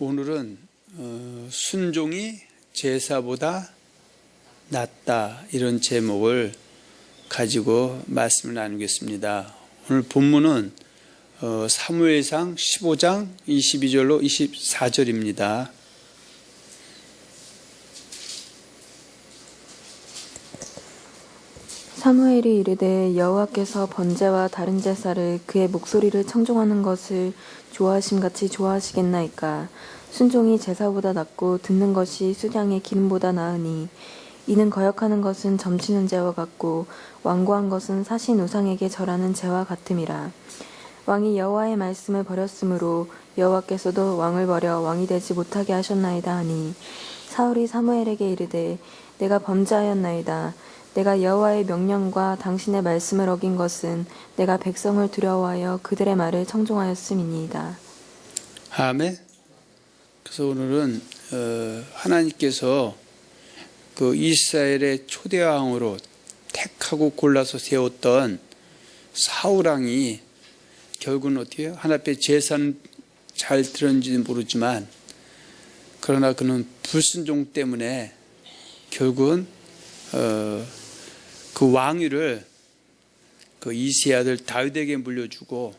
오늘은 순종이 제사보다 낫다, 이런 제목을 가지고 말씀을 나누겠습니다. 오늘 본문은 사무엘상 15장 22절로 24절입니다. 사무엘이 이르되 여호와께서 번제와 다른 제사를 그의 목소리를 청종하는 것을 좋아하심같이 좋아하시겠나이까. 순종이 제사보다 낫고 듣는 것이 수량의 기름보다 나으니 이는 거역하는 것은 점치는 죄와 같고 완고한 것은 사신 우상에게 절하는 죄와 같음이라. 왕이 여호와의 말씀을 버렸으므로 여호와께서도 왕을 버려 왕이 되지 못하게 하셨나이다 하니 사울이 사무엘에게 이르되 내가 범죄하였나이다. 내가 여호와의 명령과 당신의 말씀을 어긴 것은 내가 백성을 두려워하여 그들의 말을 청종하였음이니이다. 아멘. 그래서 오늘은 하나님께서 그 이스라엘의 초대왕으로 택하고 골라서 세웠던 사울왕이 결국은 어떻게 해요? 하나님 앞에 제사는 잘 들었는지는 모르지만 그러나 그는 불순종 때문에 결국은 그 왕위를 그 이새의 아들 다윗에게 물려주고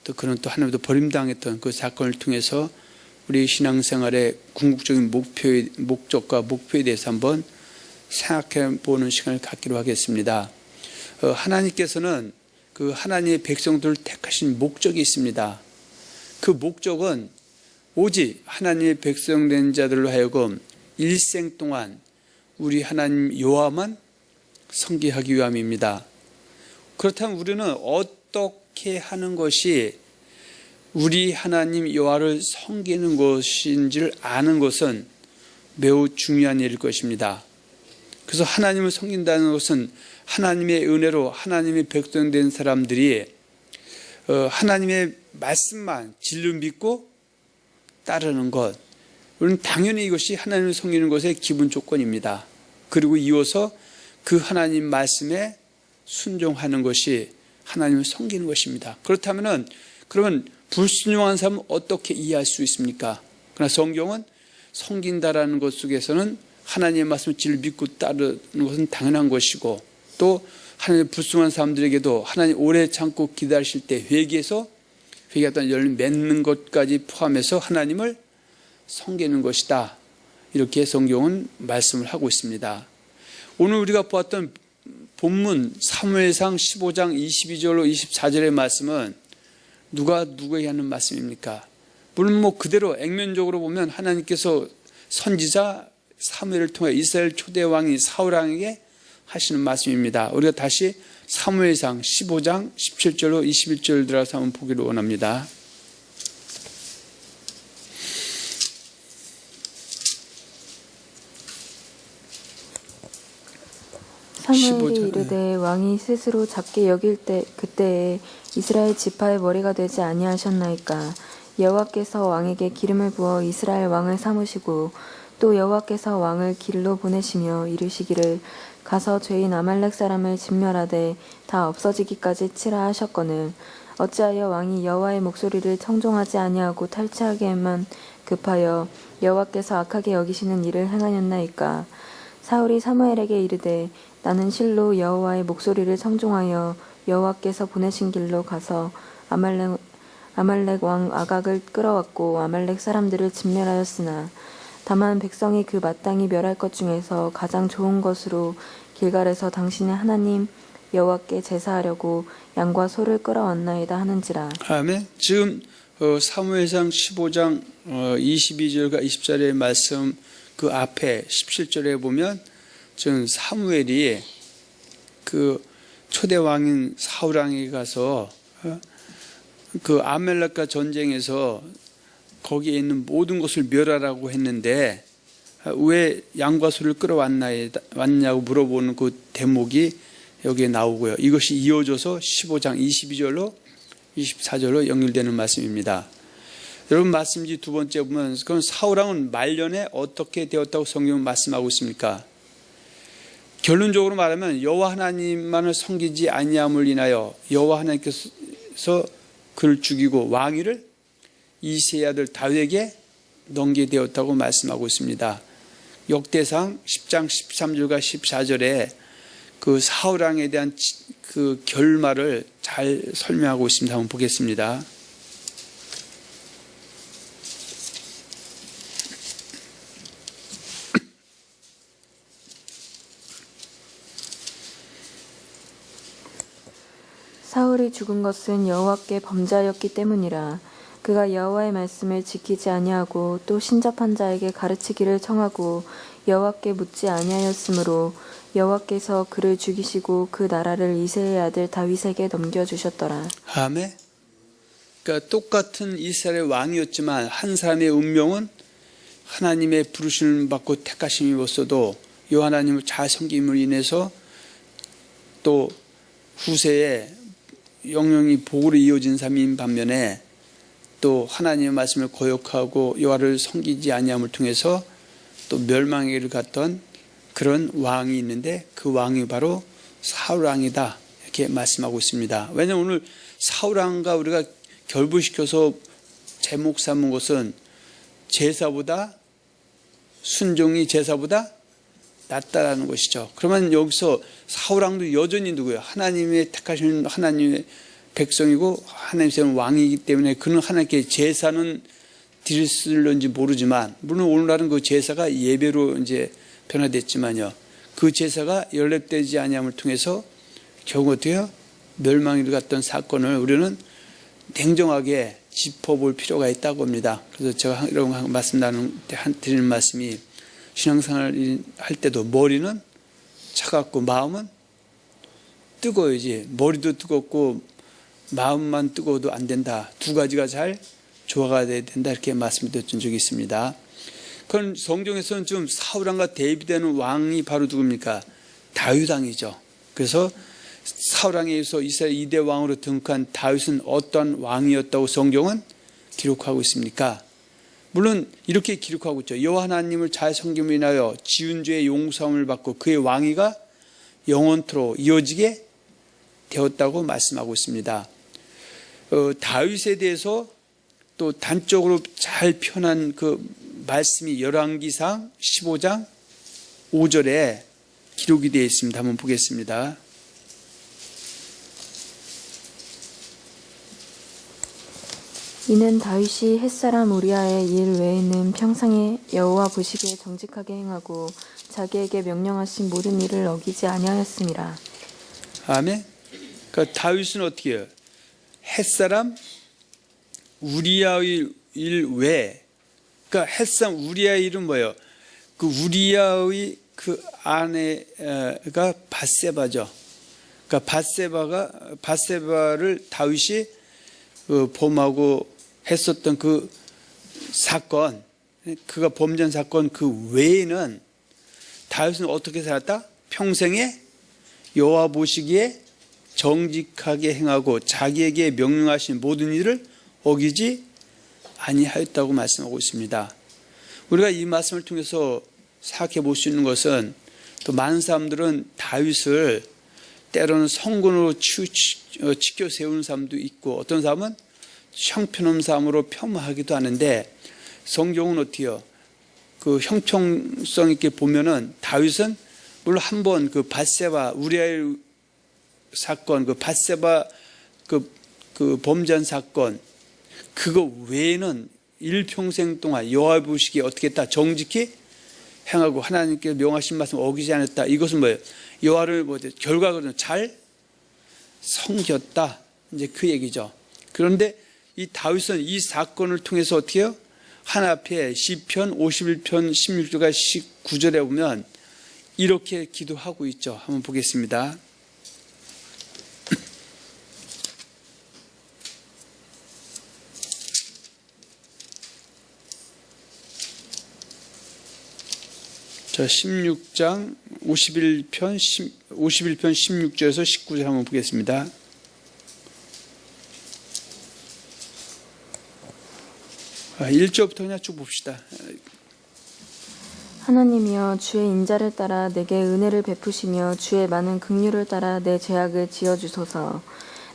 또 그는 또 하나님도 버림당했던 그 사건을 통해서 우리 신앙생활의 궁극적인 목적과 목표에 대해서 한번 생각해 보는 시간을 갖기로 하겠습니다. 하나님께서는 그 하나님의 백성들을 택하신 목적이 있습니다. 그 목적은 오직 하나님의 백성된 자들로 하여금 일생 동안 우리 하나님 여호와만 섬기하기 위함입니다. 그렇다면 우리는 어떻게 하는 것이 우리 하나님 여호와를 섬기는 것인지를 아는 것은 매우 중요한 일일 것입니다. 그래서 하나님을 섬긴다는 것은 하나님의 은혜로 하나님의 백성된 사람들이 하나님의 말씀만 진리로 믿고 따르는 것, 우리는 당연히 이것이 하나님을 섬기는 것의 기본 조건입니다. 그리고 이어서 그 하나님 말씀에 순종하는 것이 하나님을 섬기는 것입니다. 그렇다면 그러면 불순종한 사람은 어떻게 이해할 수 있습니까? 그러나 성경은 섬긴다라는 것 속에서는 하나님의 말씀을 진리를 믿고 따르는 것은 당연한 것이고 또 하나님의 불순종한 사람들에게도 하나님 오래 참고 기다리실 때 회개해서 회개했던 열매 맺는 것까지 포함해서 하나님을 섬기는 것이다. 이렇게 성경은 말씀을 하고 있습니다. 오늘 우리가 보았던 본문 사무엘상 15장 22절로 24절의 말씀은 누가 누구에게 하는 말씀입니까? 물론 그대로 액면적으로 보면 하나님께서 선지자 사무엘을 통해 이스라엘 초대왕이 사울왕에게 하시는 말씀입니다. 우리가 다시 사무엘상 15장 17절로 21절 들어가서 한번 보기를 원합니다. 사무엘이 이르되 왕이 스스로 작게 여길 때 그때에 이스라엘 지파의 머리가 되지 아니하셨나이까. 여호와께서 왕에게 기름을 부어 이스라엘 왕을 삼으시고 또 여호와께서 왕을 길로 보내시며 이르시기를 가서 죄인 아말렉 사람을 진멸하되 다 없어지기까지 치라 하셨거늘 어찌하여 왕이 여호와의 목소리를 청종하지 아니하고 탈취하기에만 급하여 여호와께서 악하게 여기시는 일을 행하였나이까. 사울이 사무엘에게 이르되 나는 실로 여호와의 목소리를 청종하여 여호와께서 보내신 길로 가서 아말렉 왕 아각을 끌어왔고 아말렉 사람들을 진멸하였으나 다만 백성이 그 마땅히 멸할 것 중에서 가장 좋은 것으로 길갈에서 당신의 하나님 여호와께 제사하려고 양과 소를 끌어왔나이다 하는지라. 아멘. 지금 사무엘상 15장 22절과 24절의 말씀 그 앞에 17절에 보면 지금 사무엘이 그 초대왕인 사울왕에게 가서 그 아말렉과 전쟁에서 거기에 있는 모든 것을 멸하라고 했는데 왜 양과 소를 끌어왔냐고 물어보는 그 대목이 여기에 나오고요. 이것이 이어져서 15장 22절로 24절로 연결되는 말씀입니다. 여러분 말씀지 두 번째 보면 그럼 사울왕은 말년에 어떻게 되었다고 성경은 말씀하고 있습니까? 결론적으로 말하면 여호와 하나님만을 섬기지 아니함을 인하여 여호와 하나님께서 그를 죽이고 왕위를 이새의 아들 다윗에게 넘겨되었다고 말씀하고 있습니다. 역대상 10장 13절과 14절에 그 사울 왕에 대한 그 결말을 잘 설명하고 있습니다. 한번 보겠습니다. 사울이 죽은 것은 여호와께 범죄하였기 때문이라. 그가 여호와의 말씀을 지키지 아니하고 또 신접한 자에게 가르치기를 청하고 여호와께 묻지 아니하였으므로 여호와께서 그를 죽이시고 그 나라를 이새의 아들 다윗에게 넘겨주셨더라. 아멘. 그러니까 똑같은 이스라엘 왕이었지만 한 사람의 운명은 하나님의 부르심을 받고 택하심이 없어도 이 하나님을 잘 섬김으로 인해서 또 후세에 영영이 복으로 이어진 삶인 반면에 또 하나님의 말씀을 거역하고 여호와를 섬기지 아니함을 통해서 또 멸망에를 갔던 그런 왕이 있는데 그 왕이 바로 사울 왕이다 이렇게 말씀하고 있습니다. 왜냐하면 오늘 사울 왕과 우리가 결부시켜서 제목 삼은 것은 제사보다 순종이 제사보다 낫다라는 것이죠. 그러면 여기서 사울 왕도 여전히 누구예요? 하나님의 택하신 하나님의 백성이고 하나님의 왕이기 때문에 그는 하나님께 제사는 드렸을런지 모르지만 물론 오늘날은 그 제사가 예배로 이제 변화됐지만요. 그 제사가 연락되지 아니함을 통해서 결국 어때요? 멸망을 갔던 사건을 우리는 냉정하게 짚어볼 필요가 있다고 합니다. 그래서 제가 이런 말씀 드리는 말씀이 신앙생활 할 때도 머리는 차갑고 마음은 뜨거워야지 머리도 뜨겁고 마음만 뜨거워도 안 된다. 두 가지가 잘 조화가 된다 이렇게 말씀드렸던 적이 있습니다. 그럼 성경에서는 좀 사울 왕과 대비되는 왕이 바로 누굽니까? 다윗 왕이죠. 그래서 사울 왕에 의해서 이스라엘 2대 왕으로 등극한 다윗은 어떤 왕이었다고 성경은 기록하고 있습니까? 물론 이렇게 기록하고 있죠. 여호와 하나님을 잘 섬김으로 인하여 지은 죄의 용서함을 받고 그의 왕위가 영원토록 이어지게 되었다고 말씀하고 있습니다. 다윗에 대해서 또 단적으로 잘 표현한 그 말씀이 열왕기상 15장 5절에 기록이 되어 있습니다. 한번 보겠습니다. 이는 다윗이 햇사람 우리아의 일 외에는 평상에 여호와 보시기에 정직하게 행하고 자기에게 명령하신 모든 일을 어기지 아니하였음이라. 아멘. 그러니까 다윗은 어떻게 해요? 햇사람 우리아의 일 외에, 그러니까 햇사람 우리아의 일은 뭐예요? 그 우리아의 그 아내가 밧세바죠. 그러니까 밧세바를 다윗이 범하고 했었던 그 사건, 그가 범죄한 사건 그 외에는 다윗은 어떻게 살았다? 평생에 여호와 보시기에 정직하게 행하고 자기에게 명령하신 모든 일을 어기지 아니하였다고 말씀하고 있습니다. 우리가 이 말씀을 통해서 생각해 볼 수 있는 것은 또 많은 사람들은 다윗을 때로는 성군으로 치켜 세우는 사람도 있고 어떤 사람은 형편없는 사람으로 폄하하기도 하는데 성경은 어때요? 그 형평성 있게 보면은 다윗은 물론 한번 그 밧세바 우리아의 사건, 그 밧세바 그 범죄한 사건 그거 외에는 일평생 동안 여호와 보시기에 어떻게 했다? 정직히 행하고 하나님께 명하신 말씀 어기지 않았다. 이것은 뭐예요? 여호와를 결과적으로 잘 섬겼다. 이제 그 얘기죠. 그런데 이 다윗은 이 사건을 통해서 어떻게 해요? 하나 앞에 시편 51편 16절과 19절에 보면 이렇게 기도하고 있죠. 한번 보겠습니다. 자, 16장 51편 16절에서 19절 한번 보겠습니다. 아, 1절부터 그냥 쭉 봅시다. 하나님이여 주의 인자를 따라 내게 은혜를 베푸시며 주의 많은 긍휼을 따라 내 죄악을 지어주소서.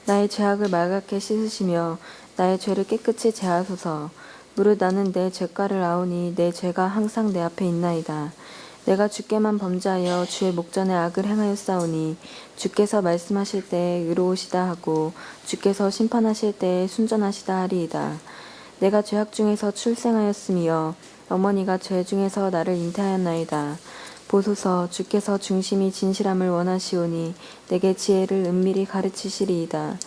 나의 죄악을 말갛게 씻으시며 나의 죄를 깨끗이 제하소서. 무릇 나는 내 죄가를 아오니 내 죄가 항상 내 앞에 있나이다. 내가 주께만 범죄하여 주의 목전에 악을 행하였사오니 주께서 말씀하실 때에 의로우시다 하고 주께서 심판하실 때에 순전하시다 하리이다. 내가 죄악 중에서 출생하였으며 어머니가 죄 중에서 나를 잉태하였나이다. 보소서 주께서 중심이 진실함을 원하시오니 내게 지혜를 은밀히 가르치시리이다.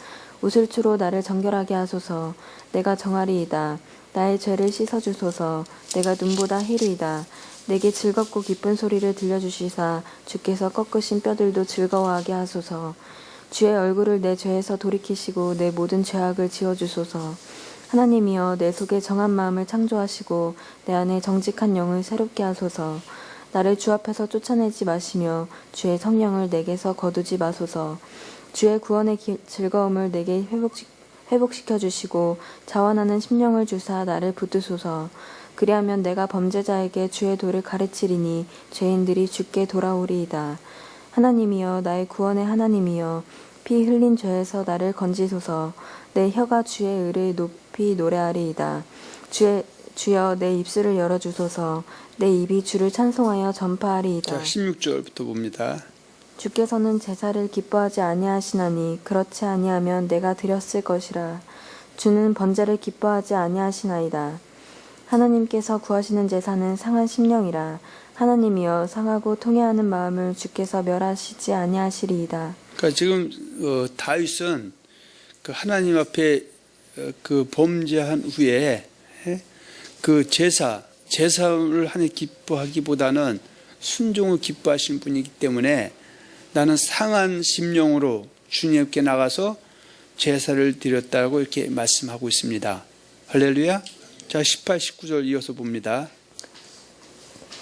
우슬초로 나를 정결하게 하소서. 내가 정하리이다. 나의 죄를 씻어주소서. 내가 눈보다 희루이다. 내게 즐겁고 기쁜 소리를 들려주시사 주께서 꺾으신 뼈들도 즐거워하게 하소서. 주의 얼굴을 내 죄에서 돌이키시고 내 모든 죄악을 지워주소서. 하나님이여 내 속에 정한 마음을 창조하시고 내 안에 정직한 영을 새롭게 하소서. 나를 주 앞에서 쫓아내지 마시며 주의 성령을 내게서 거두지 마소서. 주의 구원의 즐거움을 내게 회복시켜 주시고 자원하는 심령을 주사 나를 붙드소서. 그리하면 내가 범죄자에게 주의 도를 가르치리니 죄인들이 주께 돌아오리이다. 하나님이여 나의 구원의 하나님이여 피 흘린 죄에서 나를 건지소서. 내 혀가 주의 의를 높이 노래하리이다. 주여 내 입술을 열어주소서. 내 입이 주를 찬송하여 전파하리이다. 자, 16절부터 봅니다. 주께서는 제사를 기뻐하지 아니하시나니 그렇지 아니하면 내가 드렸을 것이라. 주는 번제를 기뻐하지 아니하시나이다. 하나님께서 구하시는 제사는 상한 심령이라. 하나님이여 상하고 통회하는 마음을 주께서 멸하시지 아니하시리이다. 그러니까 지금 다윗은 그 하나님 앞에 그 범죄한 후에 그 제사를 하나님 기뻐하기보다는 순종을 기뻐하신 분이기 때문에 나는 상한 심령으로 주님께 나가서 제사를 드렸다고 이렇게 말씀하고 있습니다. 할렐루야. 자, 18, 19절 이어서 봅니다.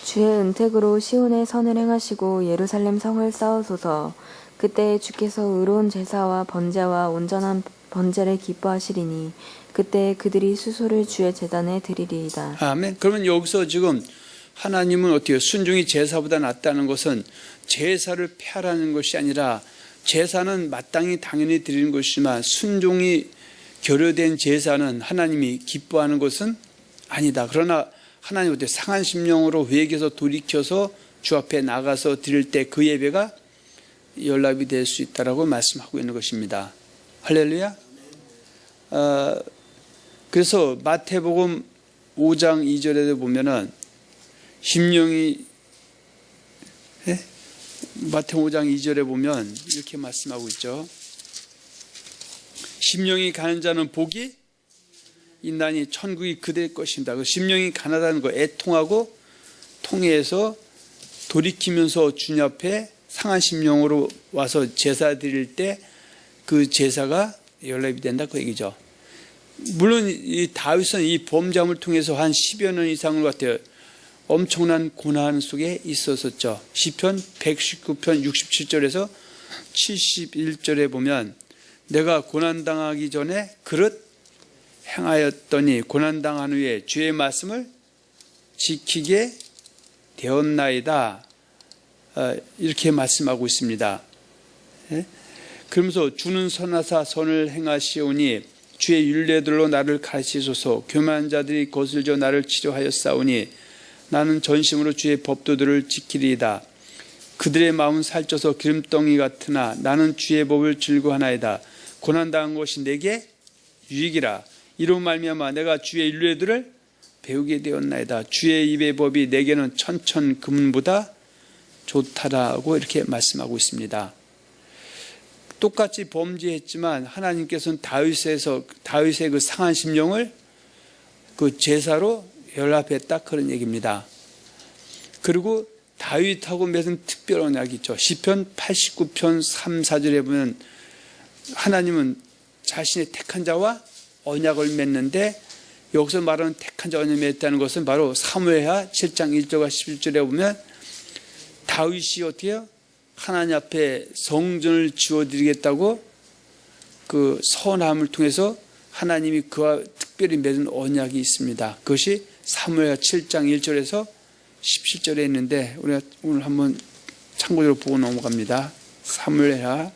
주의 은택으로 시온의 선을 행하시고 예루살렘 성을 쌓으소서. 그때 주께서 의로운 제사와 번제와 온전한 번제를 기뻐하시리니 그때 그들이 수소를 주의 제단에 드리리이다. 아멘. 그러면 여기서 지금 하나님은 어떻게 순종이 제사보다 낫다는 것은 제사를 폐하라는 것이 아니라 제사는 마땅히 당연히 드리는 것이지만 순종이 결여된 제사는 하나님이 기뻐하는 것은 아니다. 그러나 하나님 어때 상한 심령으로 회개해서 돌이켜서 주 앞에 나가서 드릴 때 그 예배가 연락이 될 수 있다라고 말씀하고 있는 것입니다. 할렐루야. 그래서 마태복음 5장 2절에도 보면은 심령이 마태복음 5장 2절에 보면 이렇게 말씀하고 있죠. 심령이 가는 자는 복이 있나니 천국이 그들의 것입니다. 그 심령이 가난하다는 거 애통하고 통해서 돌이키면서 주님 앞에 상한 심령으로 와서 제사 드릴 때 그 제사가 연락이 된다 그 얘기죠. 물론 이 다윗은 이 범죄함을 통해서 한 10여 년 이상을 같아요. 엄청난 고난 속에 있었었죠. 시편 119편 67절에서 71절에 보면 내가 고난당하기 전에 그릇 행하였더니 고난당한 후에 주의 말씀을 지키게 되었나이다. 이렇게 말씀하고 있습니다. 그러면서 주는 선하사 선을 행하시오니 주의 율례들로 나를 가르치소서. 교만한 자들이 거슬져 나를 치료하였사오니 나는 전심으로 주의 법도들을 지키리이다. 그들의 마음은 살쪄서 기름덩이 같으나 나는 주의 법을 즐거워하나이다. 고난당한 것이 내게 유익이라. 이로 말미암아 내가 주의 율례들을 배우게 되었나이다. 주의 입의 법이 내게는 천천 금보다 좋다라고 이렇게 말씀하고 있습니다. 똑같이 범죄했지만 하나님께서는 다윗의 그 상한 심령을 그 제사로 연합했다 그런 얘기입니다. 그리고 다윗하고 맺은 특별한 언약이 있죠. 시편 89편 3, 4절에 보면 하나님은 자신의 택한 자와 언약을 맺는데 여기서 말하는 택한 자와 언약을 맺었다는 것은 바로 사무엘하 7장 1절과 11절에 보면 다윗이 어떻게 해요? 하나님 앞에 성전을 지어드리겠다고 그 서원함을 통해서 하나님이 그와 특별히 맺은 언약이 있습니다. 그것이 사무엘하 7장 1절에서 17절에 있는데 우리가 오늘 한번 참고적으로 보고 넘어갑니다. 사무엘하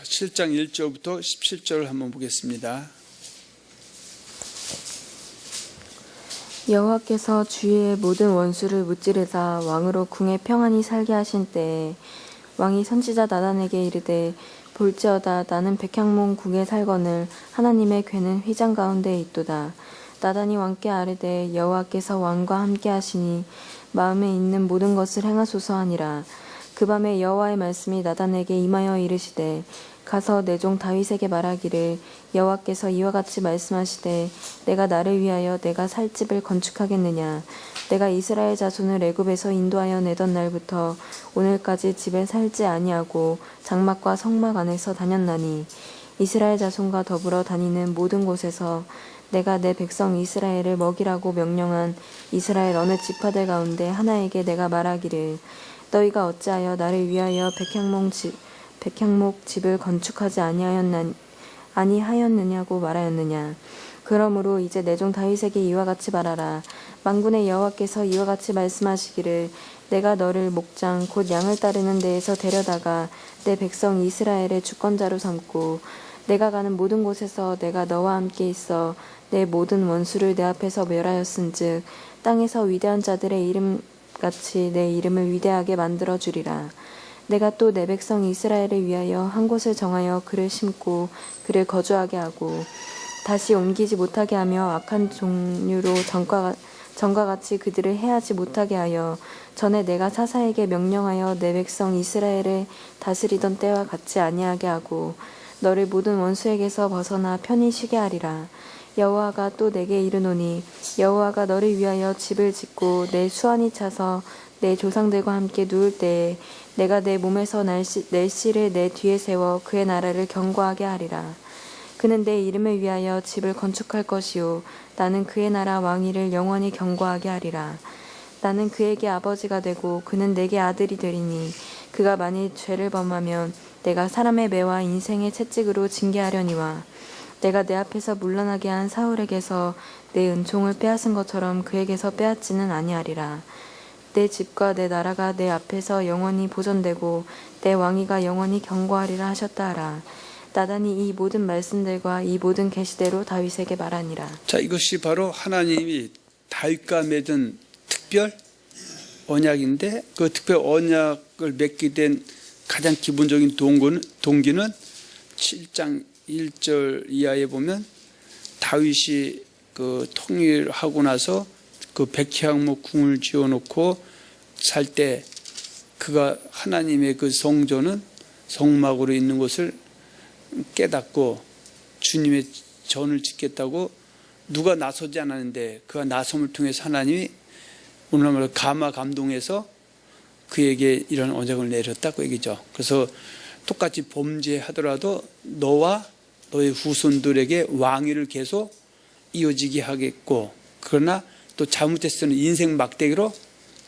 7장 1절부터 17절을 한번 보겠습니다. 여호와께서 주의 모든 원수를 무찌르사 왕으로 궁에 평안히 살게 하신 때에 왕이 선지자 나단에게 이르되 볼지어다 나는 백향목 궁에 살거늘 하나님의 궤는 휘장 가운데 있도다. 나단이 왕께 아뢰되 여호와께서 왕과 함께 하시니 마음에 있는 모든 것을 행하소서 하니라. 그 밤에 여호와의 말씀이 나단에게 임하여 이르시되 가서 내 종 다윗에게 말하기를 여호와께서 이와 같이 말씀하시되 내가 나를 위하여 내가 살 집을 건축하겠느냐. 내가 이스라엘 자손을 애굽에서 인도하여 내던 날부터 오늘까지 집에 살지 아니하고 장막과 성막 안에서 다녔나니 이스라엘 자손과 더불어 다니는 모든 곳에서 내가 내 백성 이스라엘을 먹이라고 명령한 이스라엘 어느 지파들 가운데 하나에게 내가 말하기를 너희가 어찌하여 나를 위하여 백향목 집을 건축하지 아니하였느냐고 말하였느냐. 그러므로 이제 내 종 다윗에게 이와 같이 말하라. 만군의 여호와께서 이와 같이 말씀하시기를 내가 너를 목장 곧 양을 따르는 데에서 데려다가 내 백성 이스라엘의 주권자로 삼고 내가 가는 모든 곳에서 내가 너와 함께 있어 내 모든 원수를 내 앞에서 멸하였은즉 땅에서 위대한 자들의 이름같이 내 이름을 위대하게 만들어 주리라. 내가 또 내 백성 이스라엘을 위하여 한 곳을 정하여 그를 심고 그를 거주하게 하고 다시 옮기지 못하게 하며 악한 종류로 전과 같이 그들을 해하지 못하게 하여 전에 내가 사사에게 명령하여 내 백성 이스라엘을 다스리던 때와 같이 아니하게 하고 너를 모든 원수에게서 벗어나 편히 쉬게 하리라. 여호와가 또 내게 이르노니 여호와가 너를 위하여 집을 짓고 내 수완이 차서 내 조상들과 함께 누울 때에 내가 내 몸에서 낼씨를 내 뒤에 세워 그의 나라를 견고하게 하리라. 그는 내 이름을 위하여 집을 건축할 것이요 나는 그의 나라 왕위를 영원히 견고하게 하리라. 나는 그에게 아버지가 되고 그는 내게 아들이 되리니 그가 만일 죄를 범하면 내가 사람의 매와 인생의 채찍으로 징계하려니와 내가 내 앞에서 물러나게 한 사울에게서 내 은총을 빼앗은 것처럼 그에게서 빼앗지는 아니하리라. 내 집과 내 나라가 내 앞에서 영원히 보존되고 내 왕위가 영원히 견고하리라 하셨다 하라. 나단이 이 모든 말씀들과 이 모든 계시대로 다윗에게 말하니라. 자, 이것이 바로 하나님이 다윗과 맺은 특별 언약인데 그 특별 언약을 맺게 된 가장 기본적인 동기는 7장 1절 이하에 보면 다윗이 그 통일하고 나서 그 백향목 궁을 지어놓고 살 때 그가 하나님의 그 성전은 성막으로 있는 것을 깨닫고 주님의 전을 짓겠다고 누가 나서지 않았는데 그가 나섬을 통해서 하나님이 오늘날 감화 감동해서 그에게 이런 언약을 내렸다고 얘기죠. 그래서 똑같이 범죄하더라도 너와 너의 후손들에게 왕위를 계속 이어지게 하겠고 그러나 또 잘못했을 때는 인생 막대기로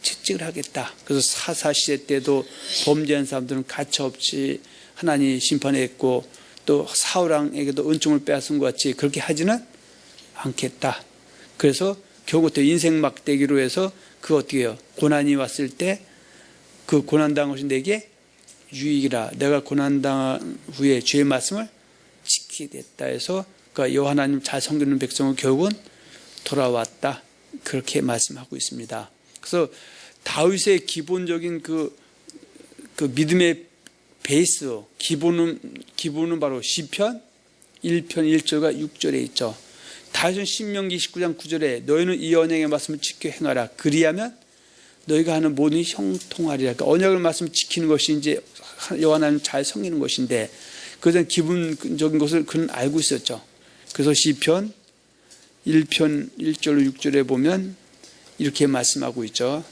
채찍을 하겠다. 그래서 사사시대 때도 범죄한 사람들은 가차없이 하나님이 심판했고 또 사울왕에게도 은총을 빼앗은 것 같이 그렇게 하지는 않겠다. 그래서 결국 또 인생 막대기로 해서 그 어떻게 해요? 고난이 왔을 때 그 고난당한 것이 내게 유익이라. 내가 고난당한 후에 주의 말씀을 지키게 됐다 해서 그러니까 여호와 하나님 잘 섬기는 백성은 결국은 돌아왔다. 그렇게 말씀하고 있습니다. 그래서 다윗의 기본적인 그 믿음의 베이스, 기본은 바로 시편 1편 1절과 6절에 있죠. 다윗은 신명기 19장 9절에 너희는 이 언약의 말씀을 지켜 행하라. 그리하면 너희가 하는 모든 형통하리라. 그러니까 언약을 말씀 지키는 것이 이제 여호와 하나님 잘 섬기는 것인데 그것은 기본적인 것을 그는 알고 있었죠. 그래서 시편 1편 1절로 6절에 보면 이렇게 말씀하고 있죠.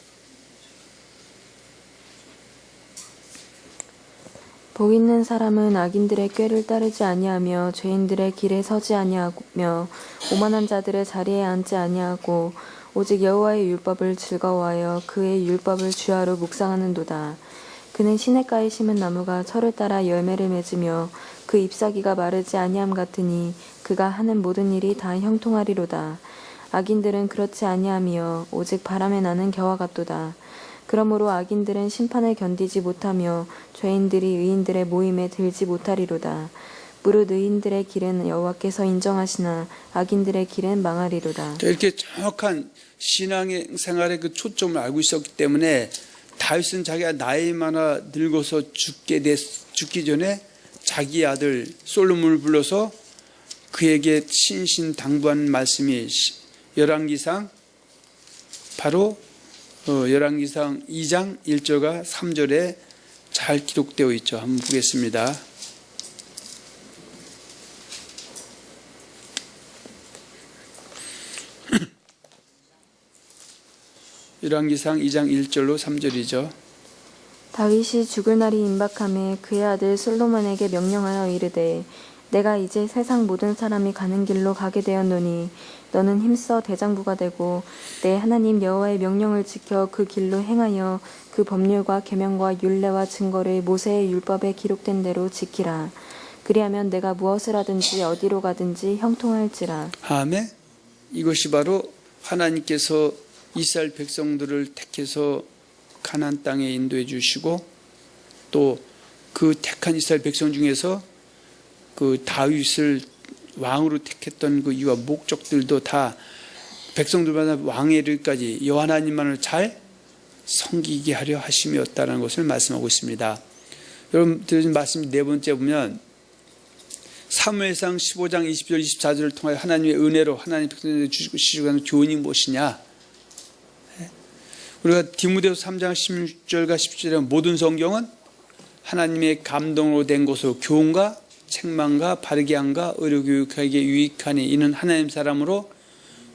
복 있는 사람은 악인들의 꾀를 따르지 아니하며 죄인들의 길에 서지 아니하며 오만한 자들의 자리에 앉지 아니하고 오직 여호와의 율법을 즐거워하여 그의 율법을 주야로 묵상하는도다. 그는 시냇가에 심은 나무가 철을 따라 열매를 맺으며 그 잎사귀가 마르지 아니함 같으니 그가 하는 모든 일이 다 형통하리로다. 악인들은 그렇지 아니하며 오직 바람에 나는 겨와 같도다. 그러므로 악인들은 심판을 견디지 못하며 죄인들이 의인들의 모임에 들지 못하리로다. 무릇 의인들의 길은 여호와께서 인정하시나 악인들의 길은 망하리로다. 이렇게 정확한 신앙의 생활의 그 초점을 알고 있었기 때문에 다윗은 자기가 나이 많아 늙어서 죽기 전에 자기 아들 솔로몬을 불러서 그에게 신신당부한 말씀이 열왕기상 바로 열왕기상 2장 1절과 3절에 잘 기록되어 있죠. 한번 보겠습니다. 열왕기상 2장 1절로 3절이죠. 다윗이 죽을 날이 임박함에 그의 아들 솔로몬에게 명령하여 이르되 내가 이제 세상 모든 사람이 가는 길로 가게 되었노니 너는 힘써 대장부가 되고 내 하나님 여호와의 명령을 지켜 그 길로 행하여 그 법률과 계명과 율례와 증거를 모세의 율법에 기록된 대로 지키라. 그리하면 내가 무엇을 하든지 어디로 가든지 형통할지라. 아멘. 이것이 바로 하나님께서 이스라엘 백성들을 택해서 가나안 땅에 인도해 주시고 또 그 택한 이스라엘 백성 중에서 그 다윗을 왕으로 택했던 그 이유와 목적들도 다 백성들마다 왕의 이르기까지 여호와 하나님만을 잘 섬기게 하려 하심이었다는 것을 말씀하고 있습니다. 여러분 들으신 말씀 네 번째 보면 사무엘상 15장 20절 24절을 통하여 하나님의 은혜로 하나님 백성들에게 주시고 하는 교훈이 무엇이냐? 우리가 디모데후서 3장 16절과 17절에 모든 성경은 하나님의 감동으로 된 것으로 교훈과 책망과 바르게 함과 의로 교육하기에 유익하니 이는 하나님 사람으로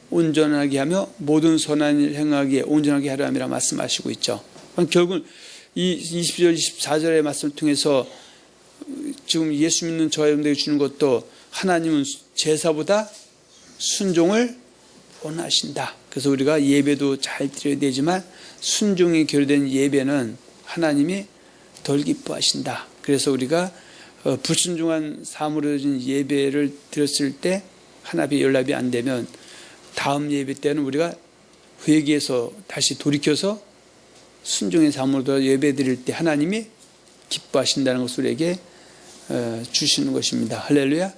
온전하게 하며 모든 선한 일 행하기에 온전하게 하려 함이라 말씀하시고 있죠. 결국은 이 20절 24절의 말씀을 통해서 지금 예수 믿는 저와 여러분들에게 주는 것도 하나님은 제사보다 순종을 원하신다. 그래서 우리가 예배도 잘 드려야 되지만 순종이 결여된 예배는 하나님이 덜 기뻐하신다. 그래서 우리가 불순종한 삶으로 진 예배를 드렸을 때 하나님의 연락이 안 되면 다음 예배 때는 우리가 회개해서 다시 돌이켜서 순종의 삶으로 예배 드릴 때 하나님이 기뻐하신다는 것을 우리에게 주시는 것입니다. 할렐루야.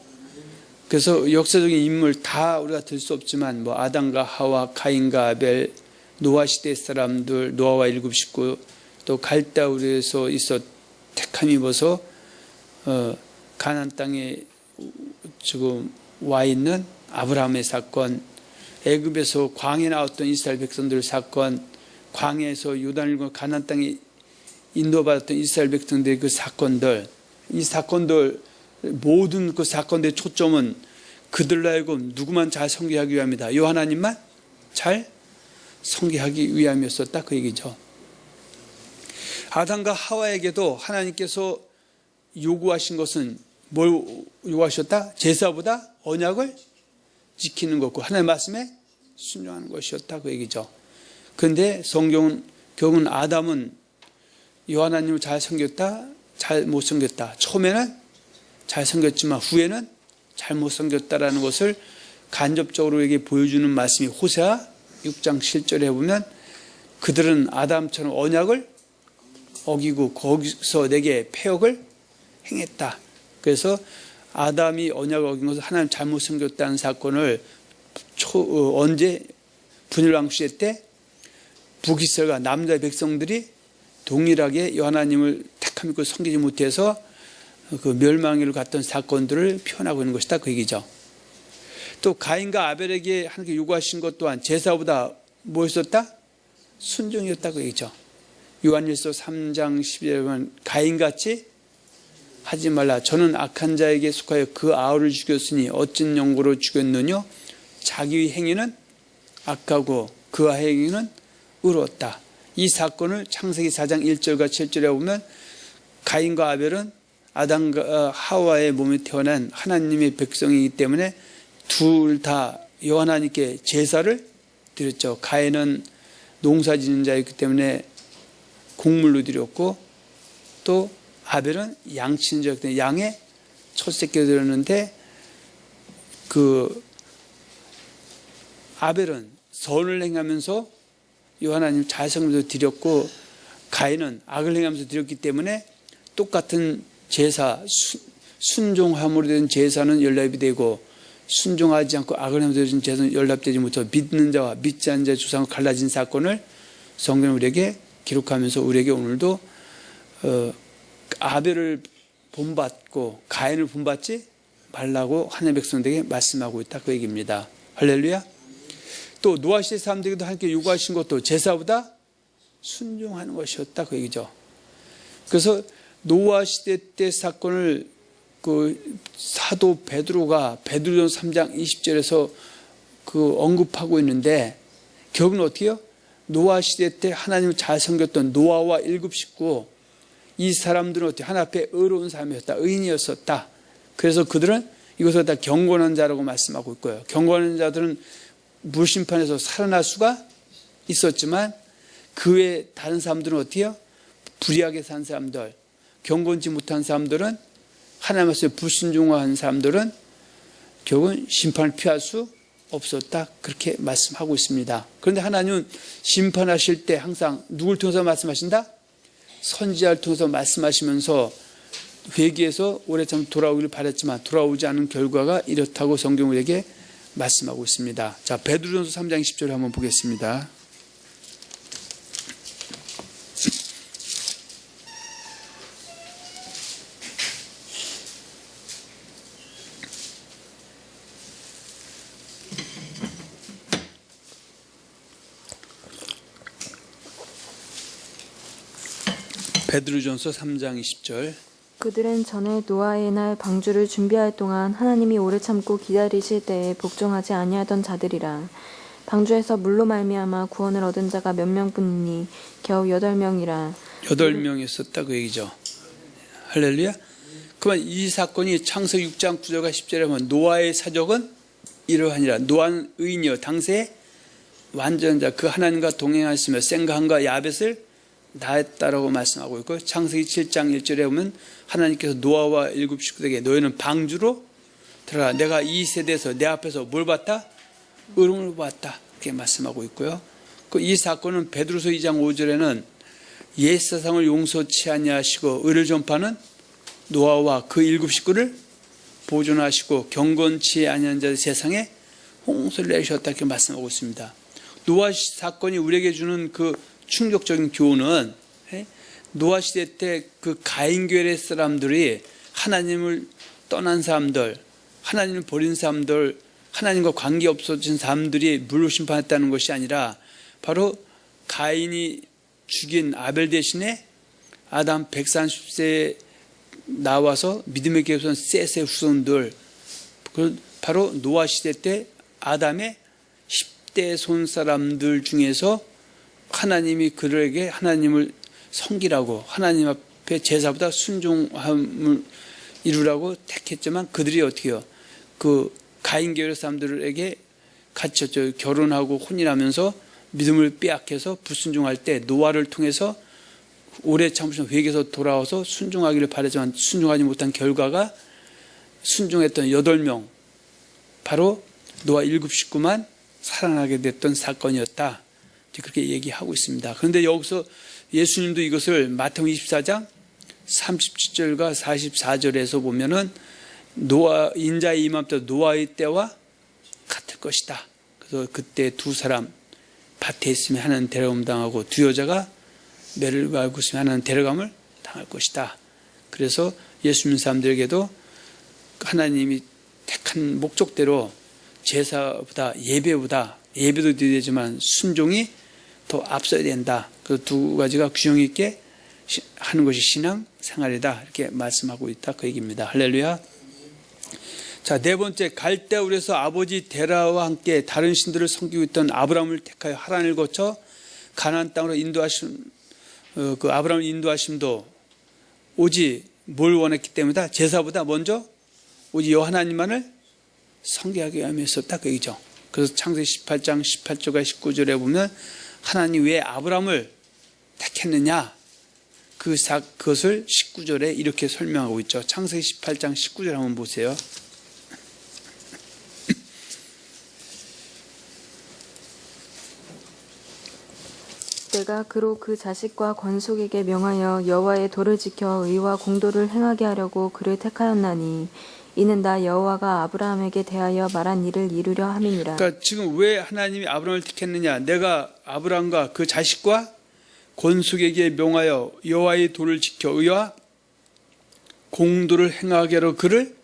그래서 역사적인 인물 다 우리가 들 수 없지만 뭐 아담과 하와, 가인과 아벨, 노아 시대 사람들, 노아와 일곱 식구, 또 갈다우르에서 택함 입어서 가나안 땅에 지금 와 있는 아브라함의 사건, 애굽에서 광야에 나왔던 이스라엘 백성들 사건, 광야에서 요단을과 가나안 땅에 인도받았던 이스라엘 백성들의 그 사건들, 이 사건들 모든 그 사건들의 초점은 그들로 하여금 누구만 잘 섬기하기 위함이다. 요 하나님만 잘 섬기하기 위함이었었다 그 얘기죠. 아담과 하와에게도 하나님께서 요구하신 것은 뭘 요구하셨다? 제사보다 언약을 지키는 것고 하나님의 말씀에 순종하는 것이었다 그 얘기죠. 그런데 성경은 결국은 아담은 요 하나님을 잘 섬겼다? 잘 못 섬겼다. 처음에는 잘 섬겼지만 후에는 잘못 섬겼다라는 것을 간접적으로 우리에게 보여주는 말씀이 호세아 6장 7절에 보면 그들은 아담처럼 언약을 어기고 거기서 내게 패역을 행했다. 그래서 아담이 언약을 어긴 것을 하나님 잘못 섬겼다는 사건을 언제 분열왕 시대 때 북이스라엘과 남자 백성들이 동일하게 하나님을 택함 있고 섬기지 못해서 그 멸망을 갔던 사건들을 표현하고 있는 것이다 그 얘기죠. 또 가인과 아벨에게 하나님께 요구하신 것 또한 제사보다 뭐였었다? 순종이었다 그 얘기죠. 요한일서 3장 12절에 보면 가인같이 하지 말라. 저는 악한 자에게 속하여 그 아우를 죽였으니 어찐 연고로 죽였느뇨? 자기의 행위는 악하고 그의 행위는 의로웠다. 이 사건을 창세기 4장 1절과 7절에 보면 가인과 아벨은 아담과 하와의 몸에 태어난 하나님의 백성이기 때문에 둘 다 여호와님께 제사를 드렸죠. 가인은 농사 짓는 자였기 때문에 곡물로 드렸고 또 아벨은 양 치는 자였기 때문에 양의 첫 새끼를 드렸는데 그 아벨은 선을 행하면서 하나님 잘 섬기도 드렸고 가인은 악을 행하면서 드렸기 때문에 똑같은 제사, 순종함으로 된 제사는 연락이 되고 순종하지 않고 악을 행하면서 드린 제사는 연락되지 못하고 믿는 자와 믿지 않는 자의 조상으로 갈라진 사건을 성경은 우리에게 기록하면서 우리에게 오늘도 아벨을 본받고 가인을 본받지 말라고 하나님의 백성들에게 말씀하고 있다, 그 얘기입니다. 할렐루야. 또 노아 시대 사람들에게도 하나님께 요구하신 것도 제사보다 순종하는 것이었다, 그 얘기죠. 그래서 노아 시대 때 사건을 그 사도 베드로가 베드로전서 3장 20절에서 그 언급하고 있는데, 결국은 어떻게 해요? 노아 시대 때 하나님을 잘 섬겼던 노아와 일곱 식구, 이 사람들은 어떻게 하나님 앞에 의로운 사람이었다, 의인이었었다. 그래서 그들은 이것을 다 경건한 자라고 말씀하고 있고요. 경건한 자들은 물심판에서 살아날 수가 있었지만 그 외에 다른 사람들은 어떻게 해요? 불의하게 산 사람들, 경건치 못한 사람들은, 하나님 앞에 불순종한 사람들은 결국은 심판을 피할 수 없었다, 그렇게 말씀하고 있습니다. 그런데 하나님은 심판하실 때 항상 누굴 통해서 말씀하신다? 선지자를 통해서 말씀하시면서 회개해서 오래 참 돌아오기를 바랬지만 돌아오지 않은 결과가 이렇다고 성경 우리에게 말씀하고 있습니다. 자, 베드로전서 3장 10절을 한번 보겠습니다. 베드로전서 3장 20절. 그들은 전에 노아의 날 방주를 준비할 동안 하나님이 오래 참고 기다리실 때에 복종하지 아니하던 자들이라. 방주에서 물로 말미암아 구원을 얻은 자가 몇 명뿐이니 겨우 8명이라. 8명이 있었다, 그 얘기죠. 할렐루야. 그러면 이 사건이 창세기 6장 9절과 10절에 보면 노아의 사적은 이러하니라. 노아는 의인이요 당세의 완전자, 그 하나님과 동행하시며 생가함과 야벳을 낳았다라고 말씀하고 있고, 창세기 7장 1절에 보면 하나님께서 노아와 일곱 식구들에게 너희는 방주로 들어가, 내가 이 세대에서 내 앞에서 뭘 봤다? 의로움을 봤다, 이렇게 말씀하고 있고요. 이 사건은 베드로서 2장 5절에는 옛 세상을 용서치 아니하시고 의를 전파하는 노아와 그 일곱 식구를 보존하시고 경건치 아니한 자의 세상에 홍수를 내셨다, 이렇게 말씀하고 있습니다. 노아 사건이 우리에게 주는 그 충격적인 교훈은, 노아 시대 때 그 가인교회 사람들이 하나님을 떠난 사람들, 하나님을 버린 사람들, 하나님과 관계 없어진 사람들이 물로 심판했다는 것이 아니라 바로 가인이 죽인 아벨 대신에 아담 130세에 나와서 믿음의 계선 셋의 후손들, 바로 노아 시대 때 아담의 10대 손 사람들 중에서 하나님이 그들에게 하나님을 섬기라고, 하나님 앞에 제사보다 순종함을 이루라고 택했지만 그들이 어떻게 해요? 그 가인교회 사람들에게 갇혔죠. 결혼하고 혼인하면서 믿음을 빼앗겨서 불순종할 때 노아를 통해서 오래 참으신 회개에서 돌아와서 순종하기를 바라지만 순종하지 못한 결과가 순종했던 8명, 바로 노아 7 식구만 살아나게 됐던 사건이었다, 그렇게 얘기하고 있습니다. 그런데 여기서 예수님도 이것을 마태복음 24장 37절과 44절에서 보면은 노아 인자의 임함 때 노아의 때와 같을 것이다. 그래서 그때 두 사람 밭에 있으면 하나는 데려감 당하고 두 여자가 매를 갈고 있으면 하나는 데려감을 당할 것이다. 그래서 예수 믿는 사람들에게도 하나님이 택한 목적대로 제사보다 예배도 드려야 되지만 순종이 더 앞서야 된다. 그 두 가지가 균형 있게 하는 것이 신앙 생활이다, 이렇게 말씀하고 있다, 그 얘기입니다. 할렐루야. 자, 네 번째, 갈대아울에서 아버지 데라와 함께 다른 신들을 섬기고 있던 아브라함을 택하여 하란을 거쳐 가나안 땅으로 인도하심, 그 아브라함을 인도하심도 오직 뭘 원했기 때문이다? 제사보다 먼저 오직 여호와 하나님만을 섬기하기 위함에 있었다, 그 얘기죠. 그래서 창세기 18장 18절과 19절에 보면 하나님 왜 아브라함을 택했느냐, 그것을 19절에 이렇게 설명하고 있죠. 창세기 18장 19절 한번 보세요. 내가 그로 그 자식과 권속에게 명하여 여호와의 도를 지켜 의와 공도를 행하게 하려고 그를 택하였나니 이는 나 여호와가 아브라함에게 대하여 말한 일을 이루려 함이니라. 그러니까 지금 왜 하나님이 아브라함을 택했느냐? 내가 아브라함과 그 자식과 권속에게 명하여 여호와의 도를 지켜 의와 공도를 행하게 하려 그를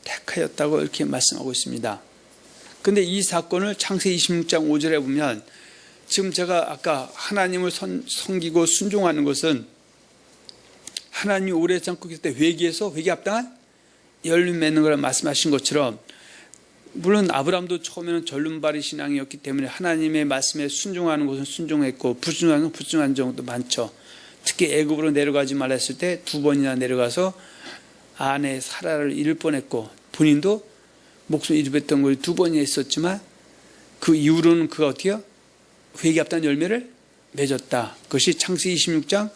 택하였다고 이렇게 말씀하고 있습니다. 그런데 이 사건을 창세기 26장 5절에 보면 지금 제가 아까 하나님을 섬기고 순종하는 것은 하나님이 오래 참고 계실 때 회개해서 회개 합당한 열매 맺는 거라 말씀하신 것처럼, 물론 아브라함도 처음에는 절름발이 신앙이었기 때문에 하나님의 말씀에 순종하는 것은 순종했고 불순종하는 것은 불순종한 경우도 많죠. 특히 애굽으로 내려가지 말라 했을 때 2번이나 내려가서 아내 사라를 잃을 뻔했고 본인도 목숨을 잃어버렸던 것이 2번이나 있었지만 그 이후로는 그가 어떻게 해요? 회개합당한 열매를 맺었다. 그것이 창세기 26장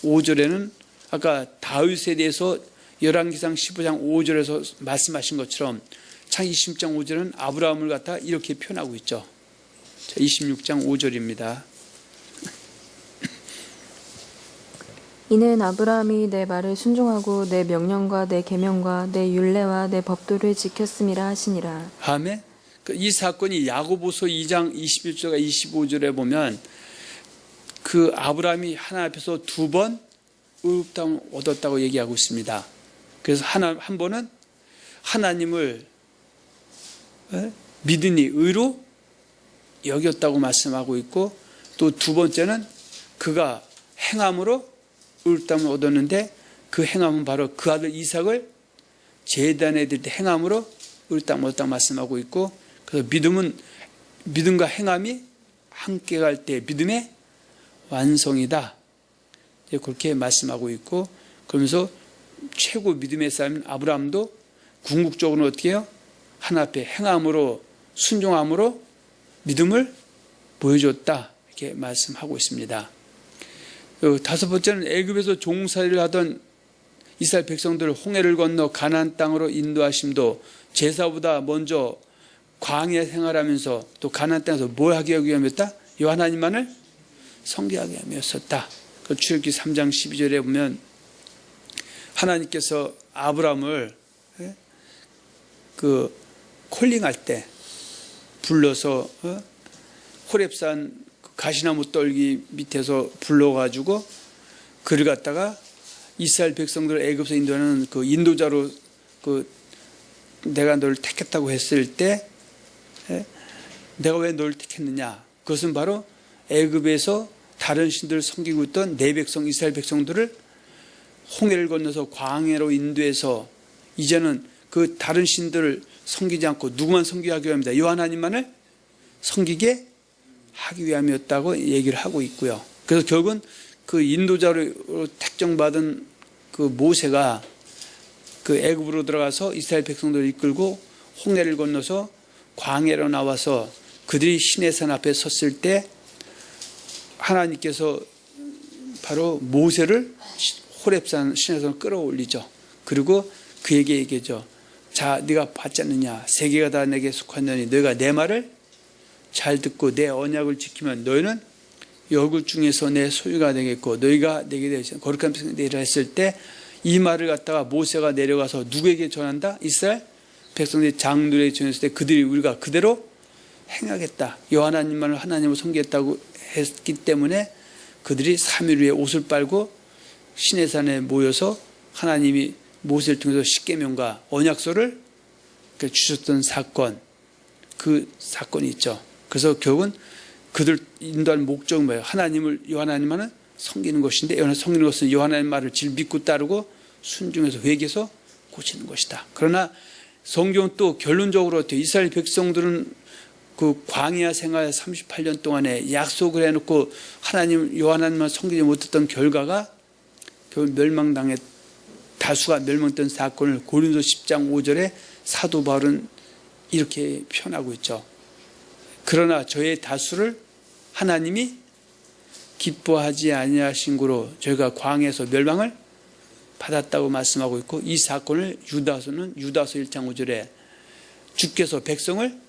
5절에는 아까 다윗에 대해서 열왕기상 15장 5절에서 말씀하신 것처럼 창세기 26장 5절은 아브라함을 갖다 이렇게 표현하고 있죠. 26장 5절입니다. 이는 아브라함이 내 말을 순종하고 내 명령과 내 계명과 내 율례와 내 법도를 지켰음이라 하시니라. 아멘. 이 사건이 야고보서 2장 21절과 25절에 보면 그 아브라함이 하나님 앞에서 2번 의롭다함을 얻었다고 얘기하고 있습니다. 그래서 한 번은 하나님을 믿으니 의로 여겼다고 말씀하고 있고, 또 2번째는 그가 행함으로 의롭다함을 얻었는데 그 행함은 바로 그 아들 이삭을 제단에 드릴 때 행함으로 의롭다함을 얻었다고 말씀하고 있고, 그래서 믿음과 행함이 함께 갈 때 믿음의 완성이다, 그렇게 말씀하고 있고, 그러면서 최고 믿음의 사람인 아브라함도 궁극적으로 어떻게 해요? 하나님 앞에 행함으로 순종함으로 믿음을 보여줬다, 이렇게 말씀하고 있습니다. 5번째는 애굽에서 종살이를 하던 이스라엘 백성들을 홍해를 건너 가나안 땅으로 인도하심도 제사보다 먼저 광야 생활하면서 또 가나안 땅에서 뭘 하게 하기 위함이었다? 이 하나님만을 섬기게 함이었었다. 그 출애굽기 3장 12절에 보면 하나님께서 아브라함을 그 콜링할 때 불러서 호렙산 가시나무 떨기 밑에서 불러가지고 그를 갖다가 이스라엘 백성들을 애굽에서 인도하는 그 인도자로 내가 너를 택했다고 했을 때 내가 왜 너를 택했느냐? 그것은 바로 애굽에서 다른 신들을 섬기고 있던 내 백성 이스라엘 백성들을 홍해를 건너서 광야로 인도해서 이제는 그 다른 신들을 섬기지 않고 누구만 섬기게 하기 위함이다. 이 하나님만을 섬기게 하기 위함이었다고 얘기를 하고 있고요. 그래서 결국은 그 인도자로 택정받은 그 모세가 그 애굽으로 들어가서 이스라엘 백성들을 이끌고 홍해를 건너서 광야로 나와서 그들이 시내산 앞에 섰을 때 하나님께서 바로 모세를 호렙산 시내산으로 끌어올리죠. 그리고 그에게 얘기하죠. 자, 네가 받지 않느냐? 세계가 다 내게 속하느니 너희가 내 말을 잘 듣고 내 언약을 지키면 너희는 이 얼굴 중에서 내 소유가 되겠고 너희가 내게 되시 거룩한 백성이 되리라 했을 때 이 말을 갖다가 모세가 내려가서 누구에게 전한다? 이스라엘 백성들이 장로에게 전했을 때 그들이 우리가 그대로 행하겠다. 이 하나님만을 하나님을 섬기겠다고 했기 때문에 그들이 3일 후에 옷을 빨고 시내산에 모여서 하나님이 모세를 통해서 십계명과 언약서를 주셨던 사건, 그 사건이 있죠. 그래서 결국은 그들 인도하는 목적은 뭐예요? 하나님을, 이 하나님만은 섬기는 것인데, 섬기는 것은 이 하나님 말을 질 믿고 따르고 순종해서 회개해서 고치는 것이다. 그러나 성경은 또 결론적으로 이스라엘 백성들은 그 광야 생활 38년 동안에 약속을 해놓고 하나님, 이 하나님만 섬기지 못했던 결과가 결국 다수가 멸망했던 사건을 고린도 10장 5절에 사도 바울은 이렇게 표현하고 있죠. 그러나 저의 다수를 하나님이 기뻐하지 아니하신 고로 저희가 광야에서 멸망을 받았다고 말씀하고 있고, 이 사건을 유다서는 유다서 1장 5절에 주께서 백성을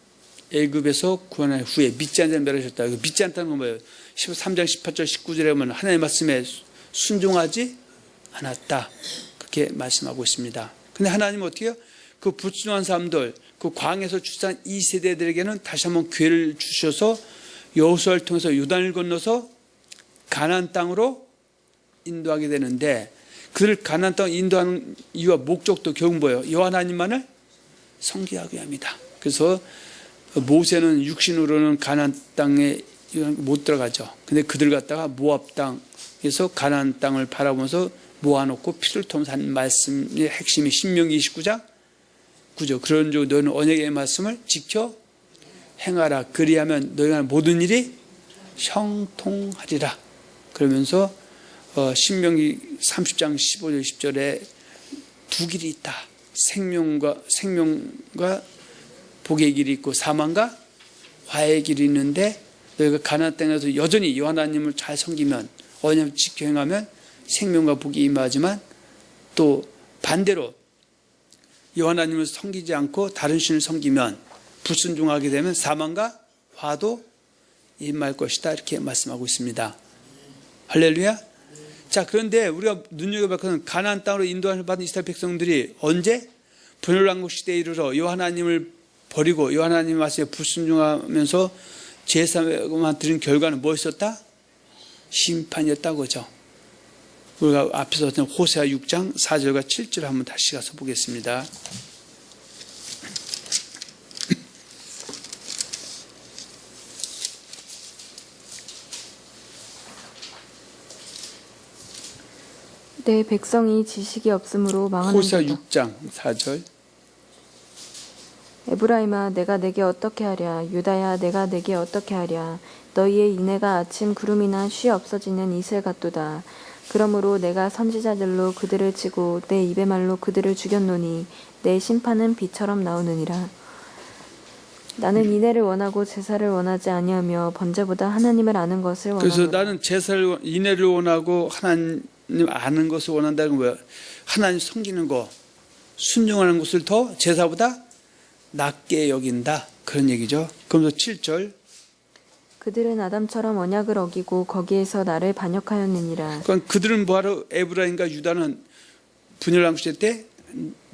애굽에서 구원한 후에 믿지 않는 자를 멸하셨다. 믿지 않다는 건 뭐예요? 13장 18절 19절에 보면 하나님의 말씀에 순종하지 않았다. 그렇게 말씀하고 있습니다. 근데 하나님은 어떻게 해요? 그 불순종한 사람들, 그 광에서 출산 2세대들에게는 다시 한번 기회를 주셔서 여호수아를 통해서 요단을 건너서 가나안 땅으로 인도하게 되는데, 그를 가나안 땅 인도하는 이유와 목적도 결국 뭐예요? 여호와 하나님만을 섬기기 위함이다. 그래서 모세는 육신으로는 가나안 땅에 못 들어가죠. 근데 그들 갖다가 모압 땅에서 가나안 땅을 바라보면서 모아놓고 피를 통해서 한 말씀의 핵심이 신명기 29장 9절. 그런 줄 너희는 언약의 말씀을 지켜 행하라. 그리하면 너희가 모든 일이 형통하리라. 그러면서 신명기 30장 15절 10절에 두 길이 있다. 생명과 복의 길이 있고 사망과 화의 길이 있는데, 너희가 가나안 땅에서 여전히 여호와 하나님을 잘 섬기면, 언약을 지켜 행하면 생명과 복이 임하지만, 또 반대로 여호와 하나님을 섬기지 않고 다른 신을 섬기면, 불순종하게 되면 사망과 화도 임할 것이다. 이렇게 말씀하고 있습니다. 할렐루야. 자, 그런데 우리가 눈여겨볼 것은 가나안 땅으로 인도를 받은 이스라엘 백성들이 언제? 분열왕국 시대에 이르러 여호와 하나님을 버리고 여호와 하나님의 말씀에 불순종하면서 제사만 드린 결과는 무엇이었다? 심판이었다고 하죠. 우리가 앞에서 봤던 호세아 6장 4절과 7절 한번 다시 가서 보겠습니다. 내 백성이 지식이 없으므로 호세아 망하는도다. 6장 4절. 에브라임아 내가 내게 어떻게 하랴. 유다야 내가 내게 어떻게 하랴. 너희의 인애가 아침 구름이나 쉬 없어지는 이슬 같도다. 그러므로 내가 선지자들로 그들을 치고 내 입의 말로 그들을 죽였노니 내 심판은 비처럼 나오느니라. 나는 인애를 원하고 제사를 원하지 아니하며 번제보다 하나님을 아는 것을 원하노라. 그래서 나는 제사를 인애를 원하고 하나님 아는 것을 원한다는 건 뭐야? 하나님 섬기는 거, 순종하는 것을 더 제사보다 낮게 여긴다. 그런 얘기죠. 그러면서 7절. 그들은 아담처럼 언약을 어기고 거기에서 나를 반역하였느니라. 그러니까 그들은 뭐하러 에브라임과 유다는 분열왕국 시대 때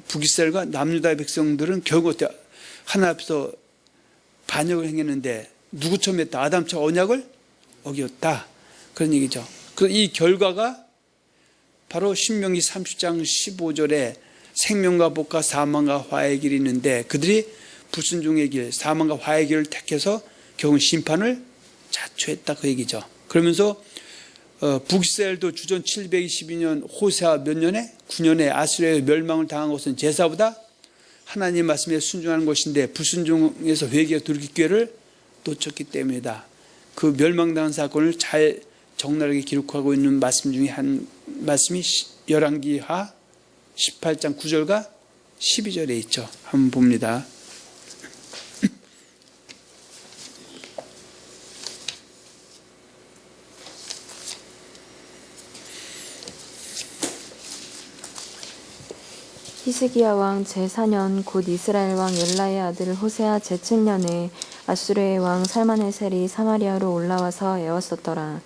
북이스라엘과 남유다의 백성들은 결국 하나 앞에서 반역을 행했는데 누구처럼 했다? 아담처럼 언약을 어겼다. 그런 얘기죠. 그래서 이 결과가 바로 신명기 30장 15절에 생명과 복과 사망과 화의 길이 있는데, 그들이 불순종의 길, 사망과 화의 길을 택해서 결국 심판을 자초했다. 그 얘기죠. 그러면서 북이스라엘도 주전 722년 호세아 몇 년에? 9년에 아수르의 멸망을 당한 것은 제사보다 하나님 말씀에 순종하는 것인데, 불순종에서 회개와 돌이킬 기회를 놓쳤기 때문이다. 그 멸망당한 사건을 잘 적나라하게 기록하고 있는 말씀 중에 한 말씀이 열왕기하 18장 9절과 12절에 있죠. 한번 봅니다. 히스기야 왕 제4년 곧 이스라엘 왕 엘라의 아들 호세아 제7년에 아수르의 왕 살마네셀이 사마리아로 올라와서 애웠었더라.